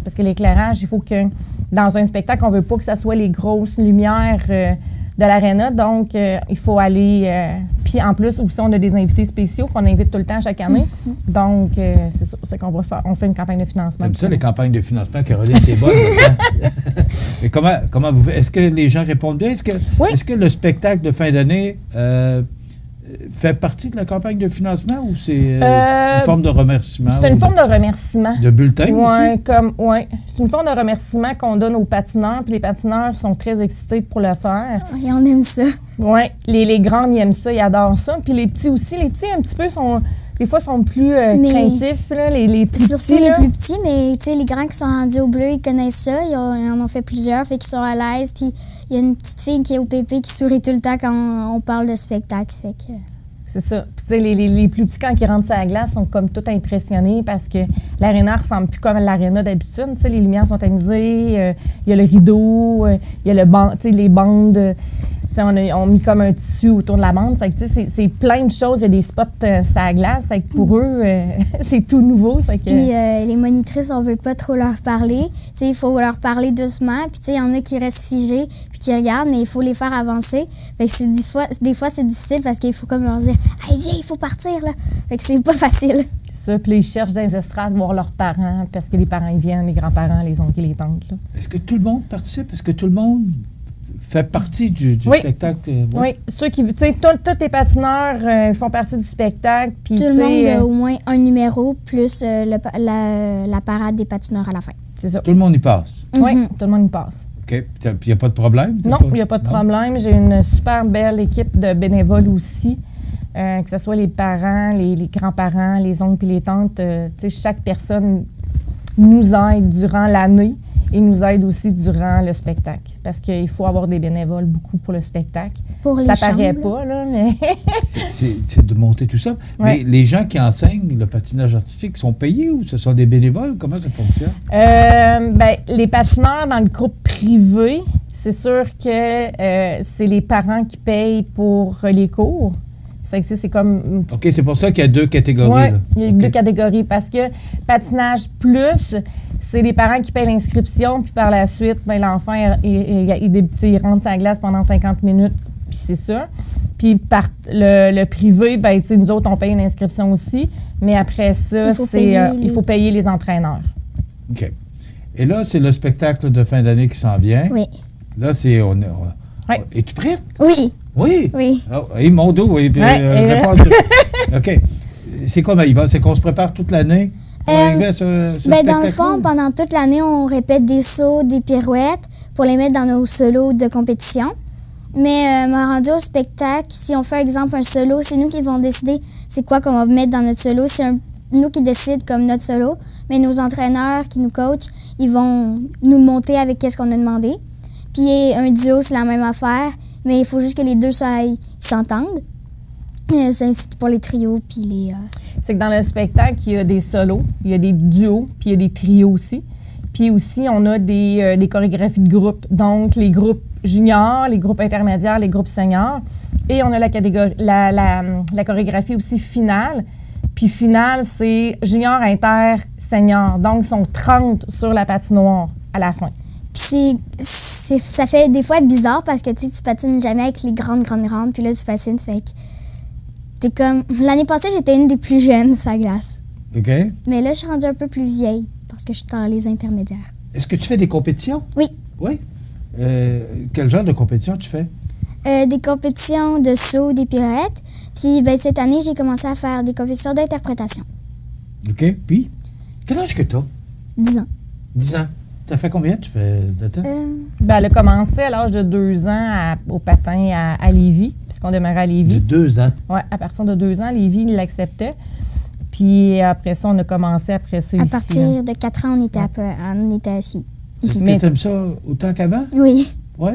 parce que l'éclairage, il faut que, dans un spectacle, on veut pas que ça soit les grosses lumières de l'aréna. Donc, il faut aller... puis en plus, aussi, on a des invités spéciaux qu'on invite tout le temps chaque année. Donc, c'est ça, c'est qu'on va faire. On fait une campagne de financement. Comme ça, les campagnes de financement, Caroline, t'es bonne. Mais comment vous faites? Est-ce que les gens répondent bien? Est-ce que le spectacle de fin d'année fait partie de la campagne de financement ou c'est une forme de remerciement? C'est une forme de remerciement. De bulletin aussi? Oui, c'est une forme de remerciement qu'on donne aux patineurs, puis les patineurs sont très excités pour le faire. Et on aime ça. Oui, les grands, ils aiment ça, ils adorent ça. Puis les petits aussi, un petit peu, des fois, sont plus craintifs, là, les plus surtout petits. Surtout les plus petits, mais les grands qui sont rendus au bleu, ils connaissent ça, ils en ont fait plusieurs, fait qu'ils sont à l'aise, puis il y a une petite fille qui est au pépé qui sourit tout le temps quand on parle de spectacle. Fait que... C'est ça. Puis, les plus petits, quand ils rentrent sur la glace, sont comme tout impressionnés parce que l'aréna ressemble plus comme l'aréna d'habitude. Les lumières sont tamisées, il y a le rideau, il y a les bandes. On a mis comme un tissu autour de la bande. C'est plein de choses. Il y a des spots sur la glace. Pour eux, c'est tout nouveau. Puis les monitrices, on ne veut pas trop leur parler. Il faut leur parler doucement. Puis il y en a qui restent figés puis qui regardent, mais il faut les faire avancer. Fait que des fois, c'est difficile parce qu'il faut comme leur dire « Hey, viens, il faut partir! » là. Fait que c'est pas facile. C'est ça. Puis ils cherchent dans les estrades voir leurs parents parce que les parents ils viennent, les grands-parents, les oncles et les tantes. Là. Est-ce que tout le monde participe? Est-ce que tout le monde fait partie du spectacle? Oui, ceux qui, tous les patineurs font partie du spectacle. Puis, tout le monde a au moins un numéro plus la parade des patineurs à la fin. C'est ça. Tout le monde y passe? Oui, tout le monde y passe. OK. Puis il n'y a pas de problème? Non, il n'y a pas de problème. J'ai une super belle équipe de bénévoles aussi, que ce soit les parents, les grands-parents, les oncles et les tantes. Chaque personne nous aide durant l'année et nous aide aussi durant le spectacle. Parce qu'il faut avoir des bénévoles beaucoup pour le spectacle. Pour les ça chambres. paraît pas, là, mais... c'est de monter tout ça. Ouais. Mais les gens qui enseignent le patinage artistique sont payés ou ce sont des bénévoles? Comment ça fonctionne? Les patineurs dans le groupe privé, c'est sûr que c'est les parents qui payent pour les cours. C'est comme... OK, c'est pour ça qu'il y a 2 catégories. Oui, il y a 2 catégories. Parce que patinage plus, c'est les parents qui payent l'inscription, puis par la suite, l'enfant, il rentre sa glace pendant 50 minutes, puis c'est ça. Puis le privé, nous autres, on paye une inscription aussi, mais après ça, il faut payer les entraîneurs. OK. Et là, c'est le spectacle de fin d'année qui s'en vient. Oui. Là, c'est... Es-tu prête? Oui. Oui? Oui. Oh, mon dos, oui. OK. C'est quoi, Maïva? C'est qu'on se prépare toute l'année pour arriver à ce spectacle? Dans le fond, pendant toute l'année, on répète des sauts, des pirouettes pour les mettre dans nos solos de compétition. Mais rendu au spectacle, si on fait, exemple, un solo, c'est nous qui vont décider c'est quoi qu'on va mettre dans notre solo. C'est nous qui décident comme notre solo, mais nos entraîneurs qui nous coachent, ils vont nous le monter avec ce qu'on a demandé. Puis un duo, c'est la même affaire, mais il faut juste que les deux s'entendent. C'est pour les trios, puis les... C'est que dans le spectacle, il y a des solos, il y a des duos, puis il y a des trios aussi. Puis aussi, on a des chorégraphies de groupe. Donc, les groupes juniors, les groupes intermédiaires, les groupes seniors. Et on a la chorégraphie aussi finale. Puis finale, c'est junior, inter, senior. Donc, ils sont 30 sur la patinoire à la fin. Puis ça fait des fois bizarre parce que tu patines jamais avec les grandes. Puis là, tu patines, fait que t'es comme... L'année passée, j'étais une des plus jeunes sur la glace. OK. Mais là, je suis rendue un peu plus vieille parce que je suis dans les intermédiaires. Est-ce que tu fais des compétitions? Oui. Oui? Quel genre de compétition tu fais? Des compétitions de saut, des pirouettes. Puis cette année, j'ai commencé à faire des compétitions d'interprétation. OK. Puis, quel âge que tu as? 10 ans. 10 ans. Ça fait combien tu fais de temps? Elle a commencé à l'âge de 2 ans au patin à Lévis, puisqu'on demeurait à Lévis. De 2 ans? Oui, à partir de 2 ans, Lévis, il l'acceptait. Puis après ça, on a commencé après ça ici. À partir de 4 ans, on était assis. Est-ce que tu aimes ça autant qu'avant? Oui. Oui?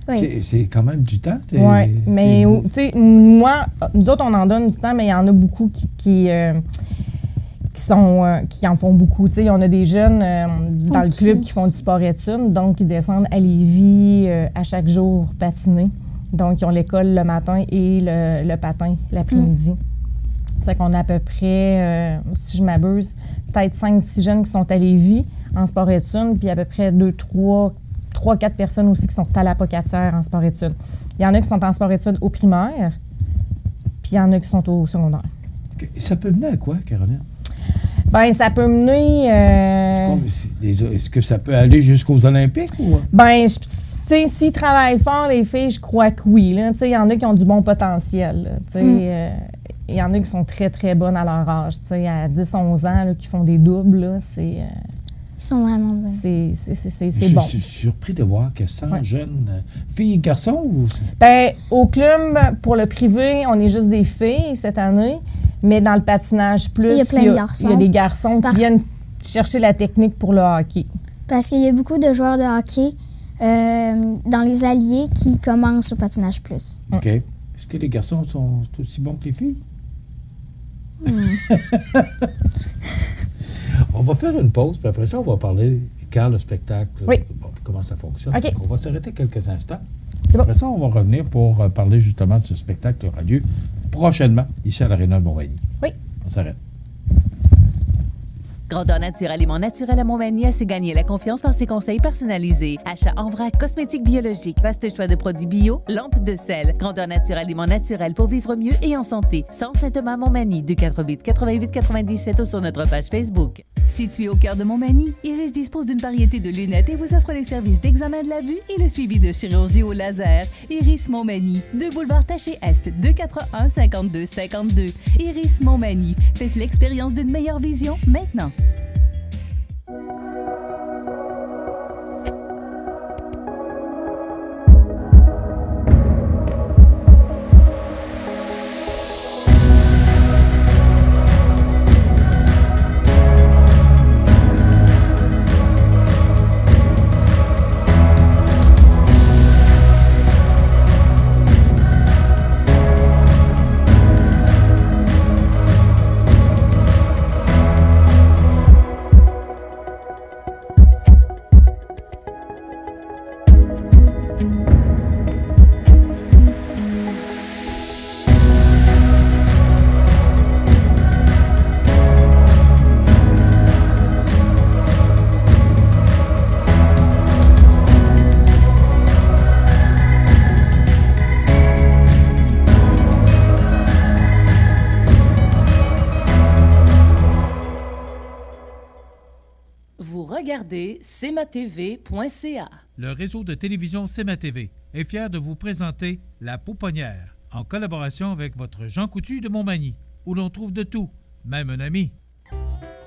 Oui. C'est quand même du temps. Oui, mais tu sais, moi, nous autres, on en donne du temps, mais il y en a beaucoup qui en font beaucoup. Tu sais, on a des jeunes dans le club qui font du sport-études, donc ils descendent à Lévis à chaque jour patiner. Donc, ils ont l'école le matin et le patin l'après-midi. C'est qu'on a à peu près, si je m'abuse, peut-être 5-6 jeunes qui sont à Lévis en sport-études, puis à peu près 3-4 personnes aussi qui sont à la Pocatière en sport-études. Il y en a qui sont en sport-études au primaire, puis il y en a qui sont au secondaire. Okay. Ça peut mener à quoi, Caroline? Bien, ça peut mener... Est-ce que ça peut aller jusqu'aux Olympiques? Ou... Bien, tu sais, s'ils travaillent fort, les filles, je crois que oui. Tu sais, il y en a qui ont du bon potentiel. Tu sais, il y en a qui sont très, très bonnes à leur âge. Tu sais, à 10-11 ans, là, qui font des doubles, là, c'est... Ils sont vraiment bons. C'est bon. Je suis surpris de voir qu'il y a 100 jeunes filles et garçons. Ou... Bien, au club, pour le privé, on est juste des filles cette année. Mais dans le patinage plus, il y a plein de garçons. Il y a des garçons qui viennent chercher la technique pour le hockey. Parce qu'il y a beaucoup de joueurs de hockey dans les alliés qui commencent au patinage plus. OK. Est-ce que les garçons sont aussi bons que les filles? On va faire une pause, puis après ça, on va parler quand le spectacle, comment ça fonctionne. Okay. Donc, on va s'arrêter quelques instants. C'est bon. Après ça, on va revenir pour parler justement de ce spectacle qui aura lieu prochainement ici à l'Aréna de Montmagny. Oui. On s'arrête. Grandeur Nature Aliments Naturels à Montmagny a su gagner la confiance par ses conseils personnalisés. Achat en vrac, cosmétiques biologiques, vaste choix de produits bio, lampes de sel. Grandeur Nature Aliments Naturels pour vivre mieux et en santé. Centre Saint-Thomas Montmagny, 248-88-97 ou sur notre page Facebook. Situé au cœur de Montmagny, Iris dispose d'une variété de lunettes et vous offre des services d'examen de la vue et le suivi de chirurgie au laser. Iris Montmagny, 2 boulevard Taché-Est, 241-5252. Iris Montmagny, faites l'expérience d'une meilleure vision maintenant. regardez cmatv.ca. Le réseau de télévision CMA-TV est fier de vous présenter La Pouponnière, en collaboration avec votre Jean Coutu de Montmagny, où l'on trouve de tout, même un ami.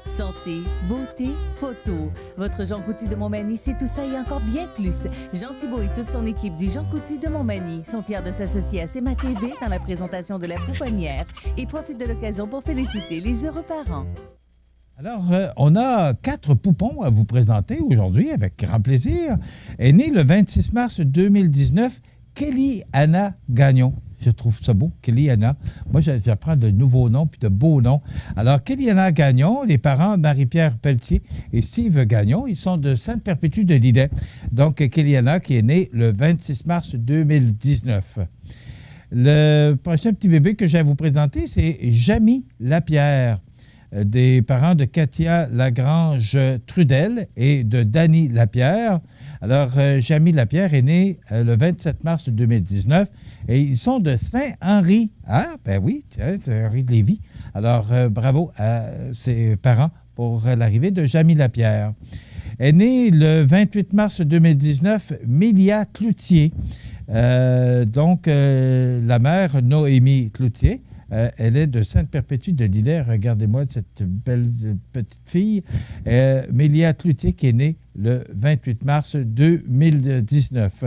Santé, beauté, photo. Votre Jean Coutu de Montmagny, c'est tout ça et encore bien plus. Jean Thibault et toute son équipe du Jean Coutu de Montmagny sont fiers de s'associer à CMA-TV dans la présentation de La Pouponnière et profitent de l'occasion pour féliciter les heureux parents. Alors, on a 4 poupons à vous présenter aujourd'hui avec grand plaisir. Est née le 26 mars 2019, Kelly Anna Gagnon. Je trouve ça beau, Kelly Anna. Moi, j'apprends de nouveaux noms puis de beaux noms. Alors, Kelly Anna Gagnon, les parents Marie-Pierre Pelletier et Steve Gagnon, ils sont de Sainte-Perpétue de Lillet. Donc, Kelly Anna qui est née le 26 mars 2019. Le prochain petit bébé que j'ai à vous présenter, c'est Jamie Lapierre, des parents de Katia Lagrange-Trudel et de Danny Lapierre. Alors, Jamie Lapierre est né le 27 mars 2019 et ils sont de Saint-Henri. Ah, ben oui, tiens, c'est Henri de Lévis. Alors, bravo à ses parents pour l'arrivée de Jamie Lapierre. Est née le 28 mars 2019, Mélia Cloutier. Donc, la mère Noémie Cloutier. Elle est de Sainte-Perpétue de Lillet. Regardez-moi cette belle petite fille. Mélia Cloutier qui est née le 28 mars 2019.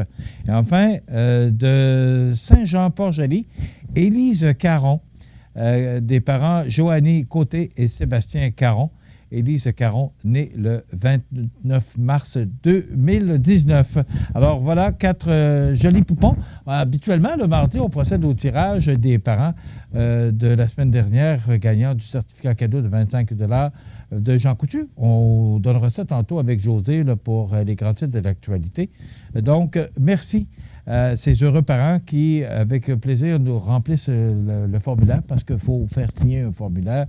Et enfin, de Saint-Jean-Port-Joli, Élise Caron, des parents Joannie Côté et Sébastien Caron. Élise Caron, née le 29 mars 2019. Alors voilà, 4 jolis poupons. Habituellement, le mardi, on procède au tirage des parents de la semaine dernière gagnant du certificat cadeau de 25 $ de Jean Coutu. On donnera ça tantôt avec José là, pour les grands titres de l'actualité. Donc, merci à ces heureux parents qui, avec plaisir, nous remplissent le formulaire parce qu'il faut faire signer un formulaire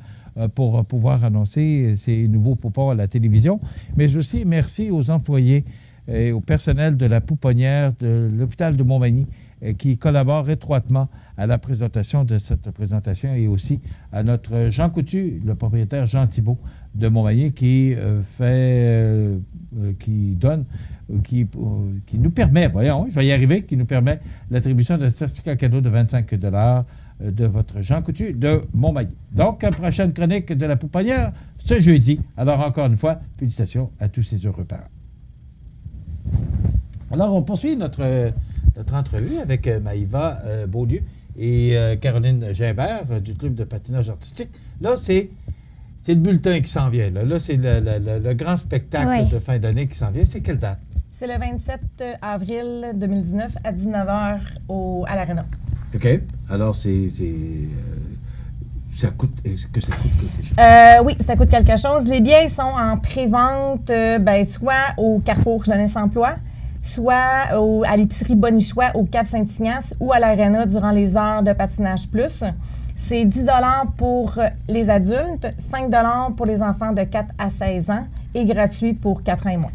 pour pouvoir annoncer ces nouveaux poupons à la télévision. Mais aussi, merci aux employés et au personnel de la pouponnière de l'hôpital de Montmagny qui collaborent étroitement à la présentation de cette présentation et aussi à notre Jean Coutu, le propriétaire Jean Thibault de Montmagny qui nous permet, voyons, je vais y arriver, qui nous permet l'attribution d'un certificat cadeau de 25 $ de votre Jean Coutu de Montmagny. Donc, prochaine chronique de la pouponnière ce jeudi. Alors, encore une fois, félicitations à tous ces heureux parents. Alors, on poursuit notre entrevue avec Maïva Beaulieu et Caroline Gimbert du Club de patinage artistique. Là, c'est le bulletin qui s'en vient. Là, c'est le grand spectacle de fin d'année qui s'en vient. C'est quelle date? C'est le 27 avril 2019 à 19h à l'Arena. OK. Alors, ça coûte... Est-ce que ça coûte quelque chose? Oui, ça coûte quelque chose. Les billets sont en pré-vente soit au Carrefour Jeunesse Emploi, soit à l'épicerie Bonichois au Cap Saint-Ignace ou à l'Arena durant les heures de patinage plus. C'est 10 $ pour les adultes, 5 $ pour les enfants de 4 à 16 ans et gratuit pour 4 ans et moins.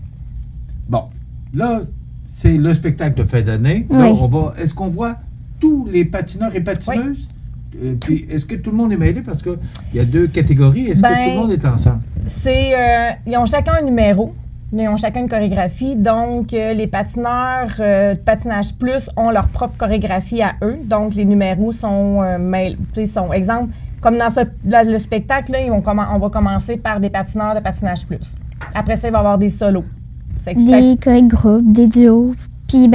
Bon, là, c'est le spectacle de fin d'année. Oui. Là, est-ce qu'on voit tous les patineurs et patineuses? Oui. Puis, est-ce que tout le monde est mêlé? Parce qu'il y a 2 catégories. Est-ce que tout le monde est ensemble? Ils ont chacun un numéro. Ils ont chacun une chorégraphie. Donc, les patineurs de patinage plus ont leur propre chorégraphie à eux. Donc, les numéros sont exemple, comme dans le spectacle, là, on va commencer par des patineurs de patinage plus. Après ça, il va y avoir des solos. Des chorégraphes, des duos. Puis,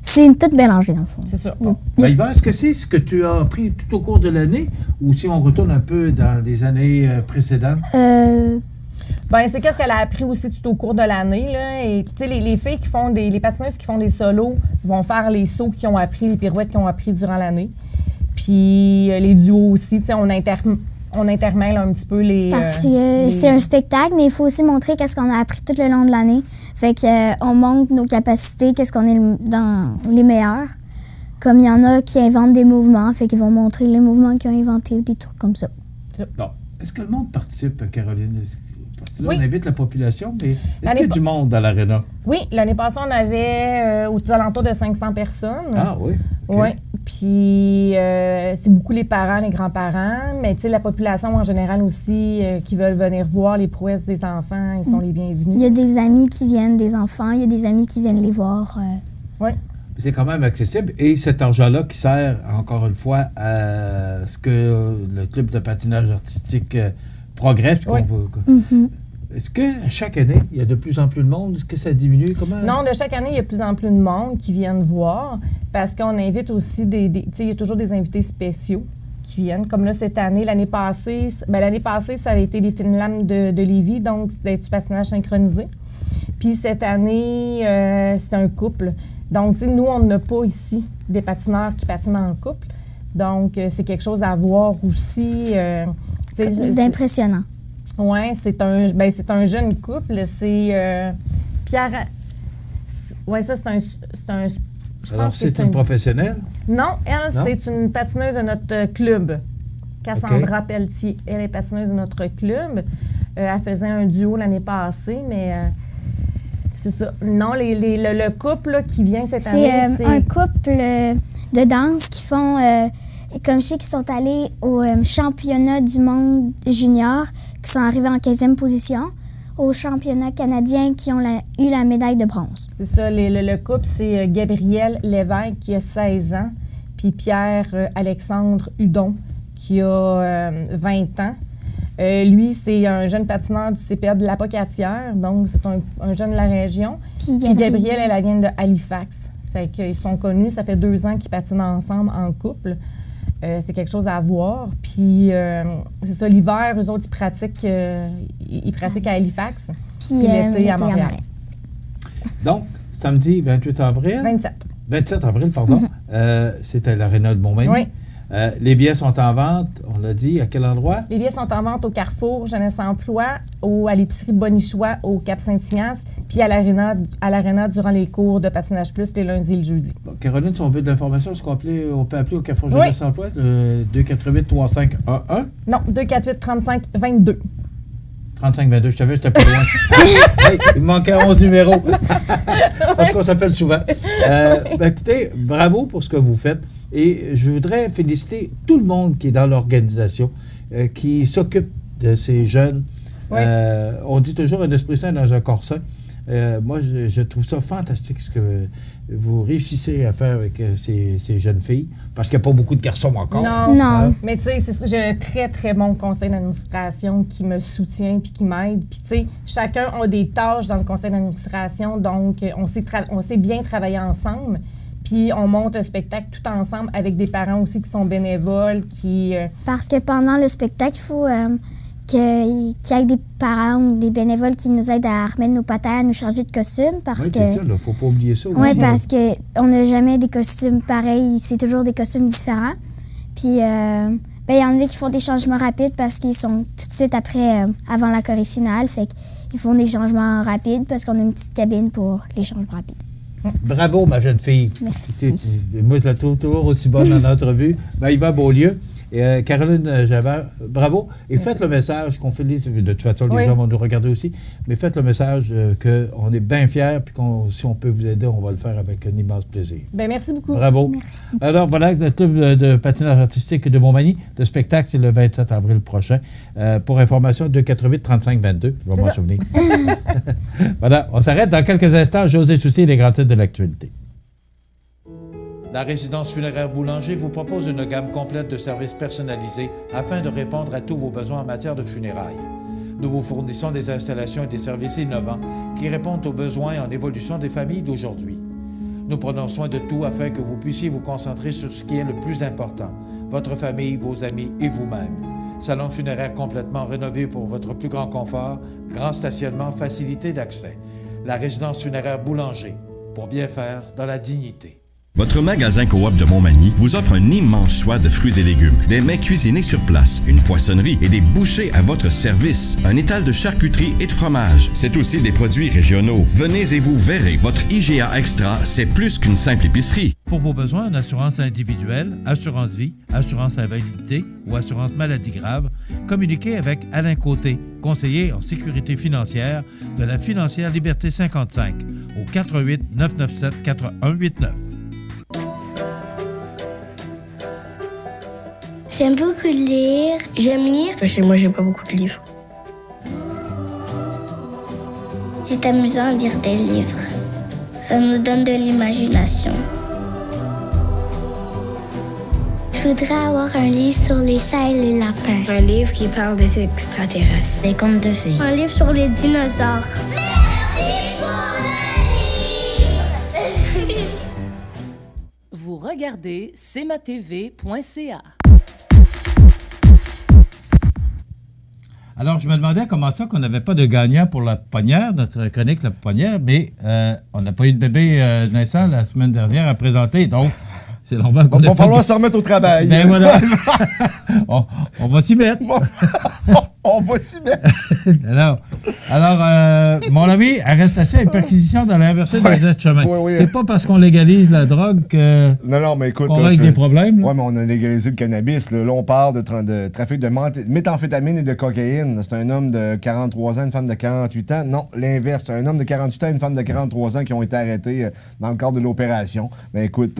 c'est tout mélangé, dans le fond. C'est ça. Bon. Maïva, est-ce que c'est ce que tu as appris tout au cours de l'année ou si on retourne un peu dans les années précédentes? C'est qu'est-ce qu'elle a appris aussi tout au cours de l'année. Là. Et les filles qui font les patineuses qui font des solos vont faire les sauts qu'ils ont appris, les pirouettes qu'ils ont appris durant l'année. Puis les duos aussi, on intermêle un petit peu les... Parce que c'est un spectacle, mais il faut aussi montrer qu'est-ce qu'on a appris tout le long de l'année. Fait qu'on montre nos capacités, qu'est-ce qu'on est dans les meilleurs. Comme il y en a qui inventent des mouvements, fait qu'ils vont montrer les mouvements qu'ils ont inventés ou des trucs comme ça. Bon. Est-ce que le monde participe, Caroline? Parce que là, oui. On invite la population, mais est-ce qu'il y a du monde dans l'Arena? Oui, l'année passée, on avait aux alentours de 500 personnes. Ah oui? Okay. Oui. Puis c'est beaucoup les parents, les grands-parents, mais tu sais, la population en général aussi qui veulent venir voir les prouesses des enfants, ils sont les bienvenus. Il y a des amis qui viennent, des enfants, il y a des amis qui viennent les voir. Oui. C'est quand même accessible. Et cet argent-là qui sert, encore une fois, à ce que le club de patinage artistique progresse. Oui. Est-ce que chaque année, il y a de plus en plus de monde? Est-ce que ça diminue? Comment? Non, de chaque année, il y a de plus en plus de monde qui viennent voir parce qu'on invite aussi tu sais, il y a toujours des invités spéciaux qui viennent. Comme là, cette année, l'année passée, ça avait été les Fines Lames de Lévis, donc c'était du patinage synchronisé. Puis cette année, c'est un couple. Donc, tu sais, nous, on n'a pas ici des patineurs qui patinent en couple. Donc, c'est quelque chose à voir aussi. D'impressionnant. Oui, c'est un jeune couple. C'est Pierre. Oui, ça, c'est un alors, c'est une professionnelle? Non, elle, c'est une patineuse de notre club. Cassandra Pelletier. Elle est patineuse de notre club. Elle faisait un duo l'année passée, mais c'est ça. Non, le couple là, qui vient cette année, c'est un couple de danse qui font... comme je sais qu'ils sont allés au championnat du monde junior, qui sont arrivés en 15e position, au championnat canadien qui ont eu la médaille de bronze. C'est ça, le couple, c'est Gabriel Lévesque qui a 16 ans, puis Pierre-Alexandre Hudon qui a 20 ans. Lui, c'est un jeune patineur du CPA de la Pocatière, donc c'est un jeune de la région. Puis Gabriel, elle vient de Halifax. C'est qu'ils sont connus, ça fait 2 ans qu'ils patinent ensemble en couple. C'est quelque chose à voir. Puis, c'est ça, l'hiver, eux autres, ils pratiquent à Halifax. Puis l'été, à Montréal. Donc, samedi 28 avril. 27 avril, pardon. C'est à l'Aréna de Montmagny. Oui. Les billets sont en vente, on l'a dit, à quel endroit? Les billets sont en vente au Carrefour Jeunesse Emploi, à l'épicerie Bonichois, au Cap-Saint-Ignace, puis à l'Aréna durant les cours de patinage plus les lundis et le jeudi. Bon, Caroline, si on veut de l'information, est-ce qu'on peut appeler au Carrefour Jeunesse Emploi, le 248-3511? Non, 248-3522. 3522, je savais, j'étais pas loin. Hey, il me manquait 11 numéros. Parce qu'on s'appelle souvent. Écoutez, bravo pour ce que vous faites. Et je voudrais féliciter tout le monde qui est dans l'organisation, qui s'occupe de ces jeunes. Oui. On dit toujours un esprit sain dans un corps sain. Moi, je trouve ça fantastique ce que vous réussissez à faire avec ces jeunes filles, parce qu'il n'y a pas beaucoup de garçons encore. Non. Mais tu sais, j'ai un très, très bon conseil d'administration qui me soutient puis qui m'aide. Puis tu sais, chacun a des tâches dans le conseil d'administration, donc on sait bien travailler ensemble. Puis on monte un spectacle tout ensemble avec des parents aussi qui sont bénévoles, Parce que pendant le spectacle, il faut... qu'il y ait des parents ou des bénévoles qui nous aident à remettre nos patins, à nous changer de costumes. Parce que c'est ça, il ne faut pas oublier ça aussi. Oui, parce qu'on n'a jamais des costumes pareils, c'est toujours des costumes différents. Puis, il y en a qui font des changements rapides parce qu'ils sont tout de suite après, avant la choré finale. Fait qu'ils font des changements rapides parce qu'on a une petite cabine pour les changements rapides. Bravo, ma jeune fille. Merci. Moi, je la trouve toujours aussi bonne en entrevue. Yvan Beaulieu. Et Caroline Javert, bravo. Et faites le message qu'on fait, de toute façon, les gens vont nous regarder aussi, mais faites le message qu'on est bien fiers, puis si on peut vous aider, on va le faire avec un immense plaisir. Bien, merci beaucoup. Bravo. Merci. Alors, voilà, le club de patinage artistique de Montmagny. Le spectacle, c'est le 27 avril prochain. Pour information, 248-3522. Je vais m'en souvenir. Voilà, on s'arrête dans quelques instants. José Soucy et les grands titres de l'actualité. La résidence funéraire Boulanger vous propose une gamme complète de services personnalisés afin de répondre à tous vos besoins en matière de funérailles. Nous vous fournissons des installations et des services innovants qui répondent aux besoins en évolution des familles d'aujourd'hui. Nous prenons soin de tout afin que vous puissiez vous concentrer sur ce qui est le plus important, votre famille, vos amis et vous-même. Salon funéraire complètement rénové pour votre plus grand confort, grand stationnement, facilité d'accès. La résidence funéraire Boulanger, pour bien faire dans la dignité. Votre magasin Coop de Montmagny vous offre un immense choix de fruits et légumes, des mets cuisinés sur place, une poissonnerie et des bouchers à votre service, un étal de charcuterie et de fromage. C'est aussi des produits régionaux. Venez et vous verrez, votre IGA Extra, c'est plus qu'une simple épicerie. Pour vos besoins en assurance individuelle, assurance vie, assurance invalidité ou assurance maladie grave, communiquez avec Alain Côté, conseiller en sécurité financière de la Financière Liberté 55 au 88 997 4189. J'aime beaucoup lire. J'aime lire. Chez moi, j'ai pas beaucoup de livres. C'est amusant de lire des livres. Ça nous donne de l'imagination. Je voudrais avoir un livre sur les chats et les lapins. Un livre qui parle des extraterrestres. Des contes de fées. Un livre sur les dinosaures. Merci pour le livre! Vous regardez cmatv.ca. Alors, je me demandais comment ça qu'on n'avait pas de gagnant pour la pouponnière, notre chronique La pouponnière, mais on n'a pas eu de bébé naissant la semaine dernière à présenter, donc c'est normal qu'on Il va falloir se remettre au travail. Ben voilà. on va s'y mettre. On va s'y mettre. Alors mon ami, arrestation et perquisition dans l'inversée des êtres chemins. Oui. C'est pas parce qu'on légalise la drogue que non, mais écoute, on règle des problèmes. Oui, mais on a légalisé le cannabis. Là, on parle de trafic de méthamphétamine et de cocaïne. C'est un homme de 43 ans, une femme de 48 ans. Non, l'inverse. C'est un homme de 48 ans et une femme de 43 ans qui ont été arrêtés dans le cadre de l'opération. Mais écoute,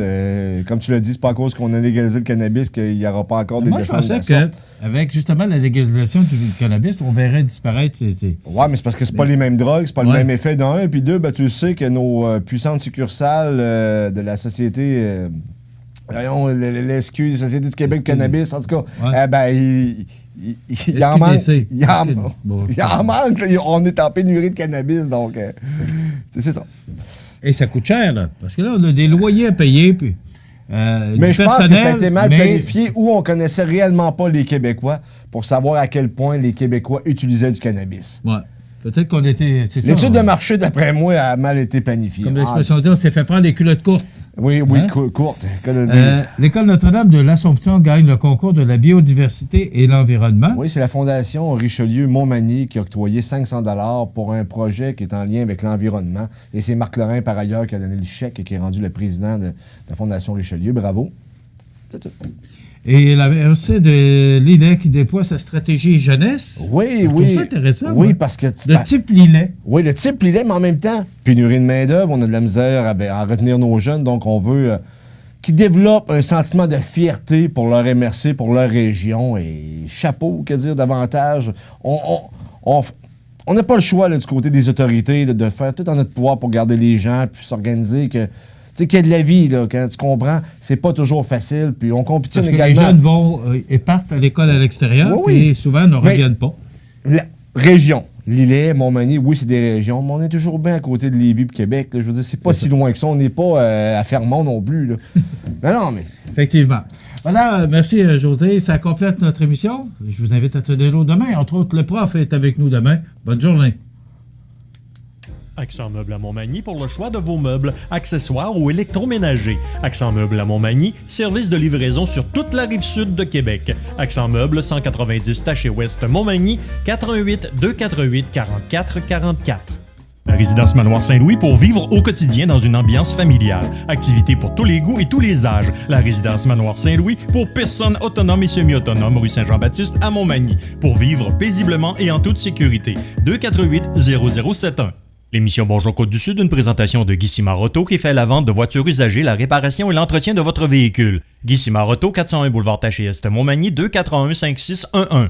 comme tu l'as dit, c'est pas à cause qu'on a légalisé le cannabis qu'il n'y aura pas encore des descentes de la sorte. Avec justement la légalisation du cannabis, on verrait disparaître ces... Oui, mais c'est parce que c'est pas les mêmes drogues, c'est pas le même effet d'un. Et puis deux, ben, tu sais que nos puissantes succursales de la société... l'SQ, Société du Québec Cannabis, en tout cas, il en manque. Il en manque. On est en pénurie de cannabis, donc c'est ça. Et ça coûte cher, là, parce que là, on a des loyers à payer, puis... mais je pense que ça a été mal planifié ou on connaissait réellement pas les Québécois pour savoir à quel point les Québécois utilisaient du cannabis. Ouais. Peut-être qu'on était... L'étude de marché, d'après moi, a mal été planifiée. Comme l'expression dit, on s'est fait prendre les culottes courtes. Oui, courtes. L'École Notre-Dame de l'Assomption gagne le concours de la biodiversité et l'environnement. Oui, c'est la Fondation Richelieu-Montmagny qui a octroyé 500 $ pour un projet qui est en lien avec l'environnement. Et c'est Marc Lorrain, par ailleurs, qui a donné le chèque et qui est rendu le président de la Fondation Richelieu. Bravo. C'est tout. Et la MRC de Lillet qui déploie sa stratégie jeunesse. Oui. C'est intéressant. Oui, parce que... Le type Lillet. Oui, le type Lillet, mais en même temps, pénurie de main-d'œuvre, on a de la misère à retenir nos jeunes, donc on veut qu'ils développent un sentiment de fierté pour leur MRC, pour leur région. Et chapeau, que dire davantage. On n'a pas le choix là, du côté des autorités là, de faire tout en notre pouvoir pour garder les gens puis s'organiser que... Tu sais, qu'il y a de la vie, là, quand tu comprends, c'est pas toujours facile. Puis on compétitionne également. Les jeunes vont et partent à l'école à l'extérieur, et souvent ne reviennent pas. La région. Lillet, Montmagny, oui, c'est des régions, mais on est toujours bien à côté de Lévis et Québec. Là. Je veux dire, c'est pas si loin que ça. On n'est pas à Fermont non plus. Là. non, mais... Effectivement. Voilà, merci José. Ça complète notre émission. Je vous invite à tenir l'eau demain. Entre autres, le prof est avec nous demain. Bonne journée. Accent Meubles à Montmagny pour le choix de vos meubles, accessoires ou électroménagers. Accent Meubles à Montmagny, service de livraison sur toute la rive sud de Québec. Accent Meubles, 190 Taché Ouest Montmagny, 418 248 44 44. La résidence Manoir Saint-Louis pour vivre au quotidien dans une ambiance familiale. Activités pour tous les goûts et tous les âges. La résidence Manoir Saint-Louis pour personnes autonomes et semi-autonomes, rue Saint-Jean-Baptiste à Montmagny. Pour vivre paisiblement et en toute sécurité. 248 0071. L'émission Bonjour Côte-du-Sud, une présentation de Guy Simard-Auto qui fait la vente de voitures usagées, la réparation et l'entretien de votre véhicule. Guy Simard-Auto, 401 boulevard Taché-Est Montmagny, 241 5611.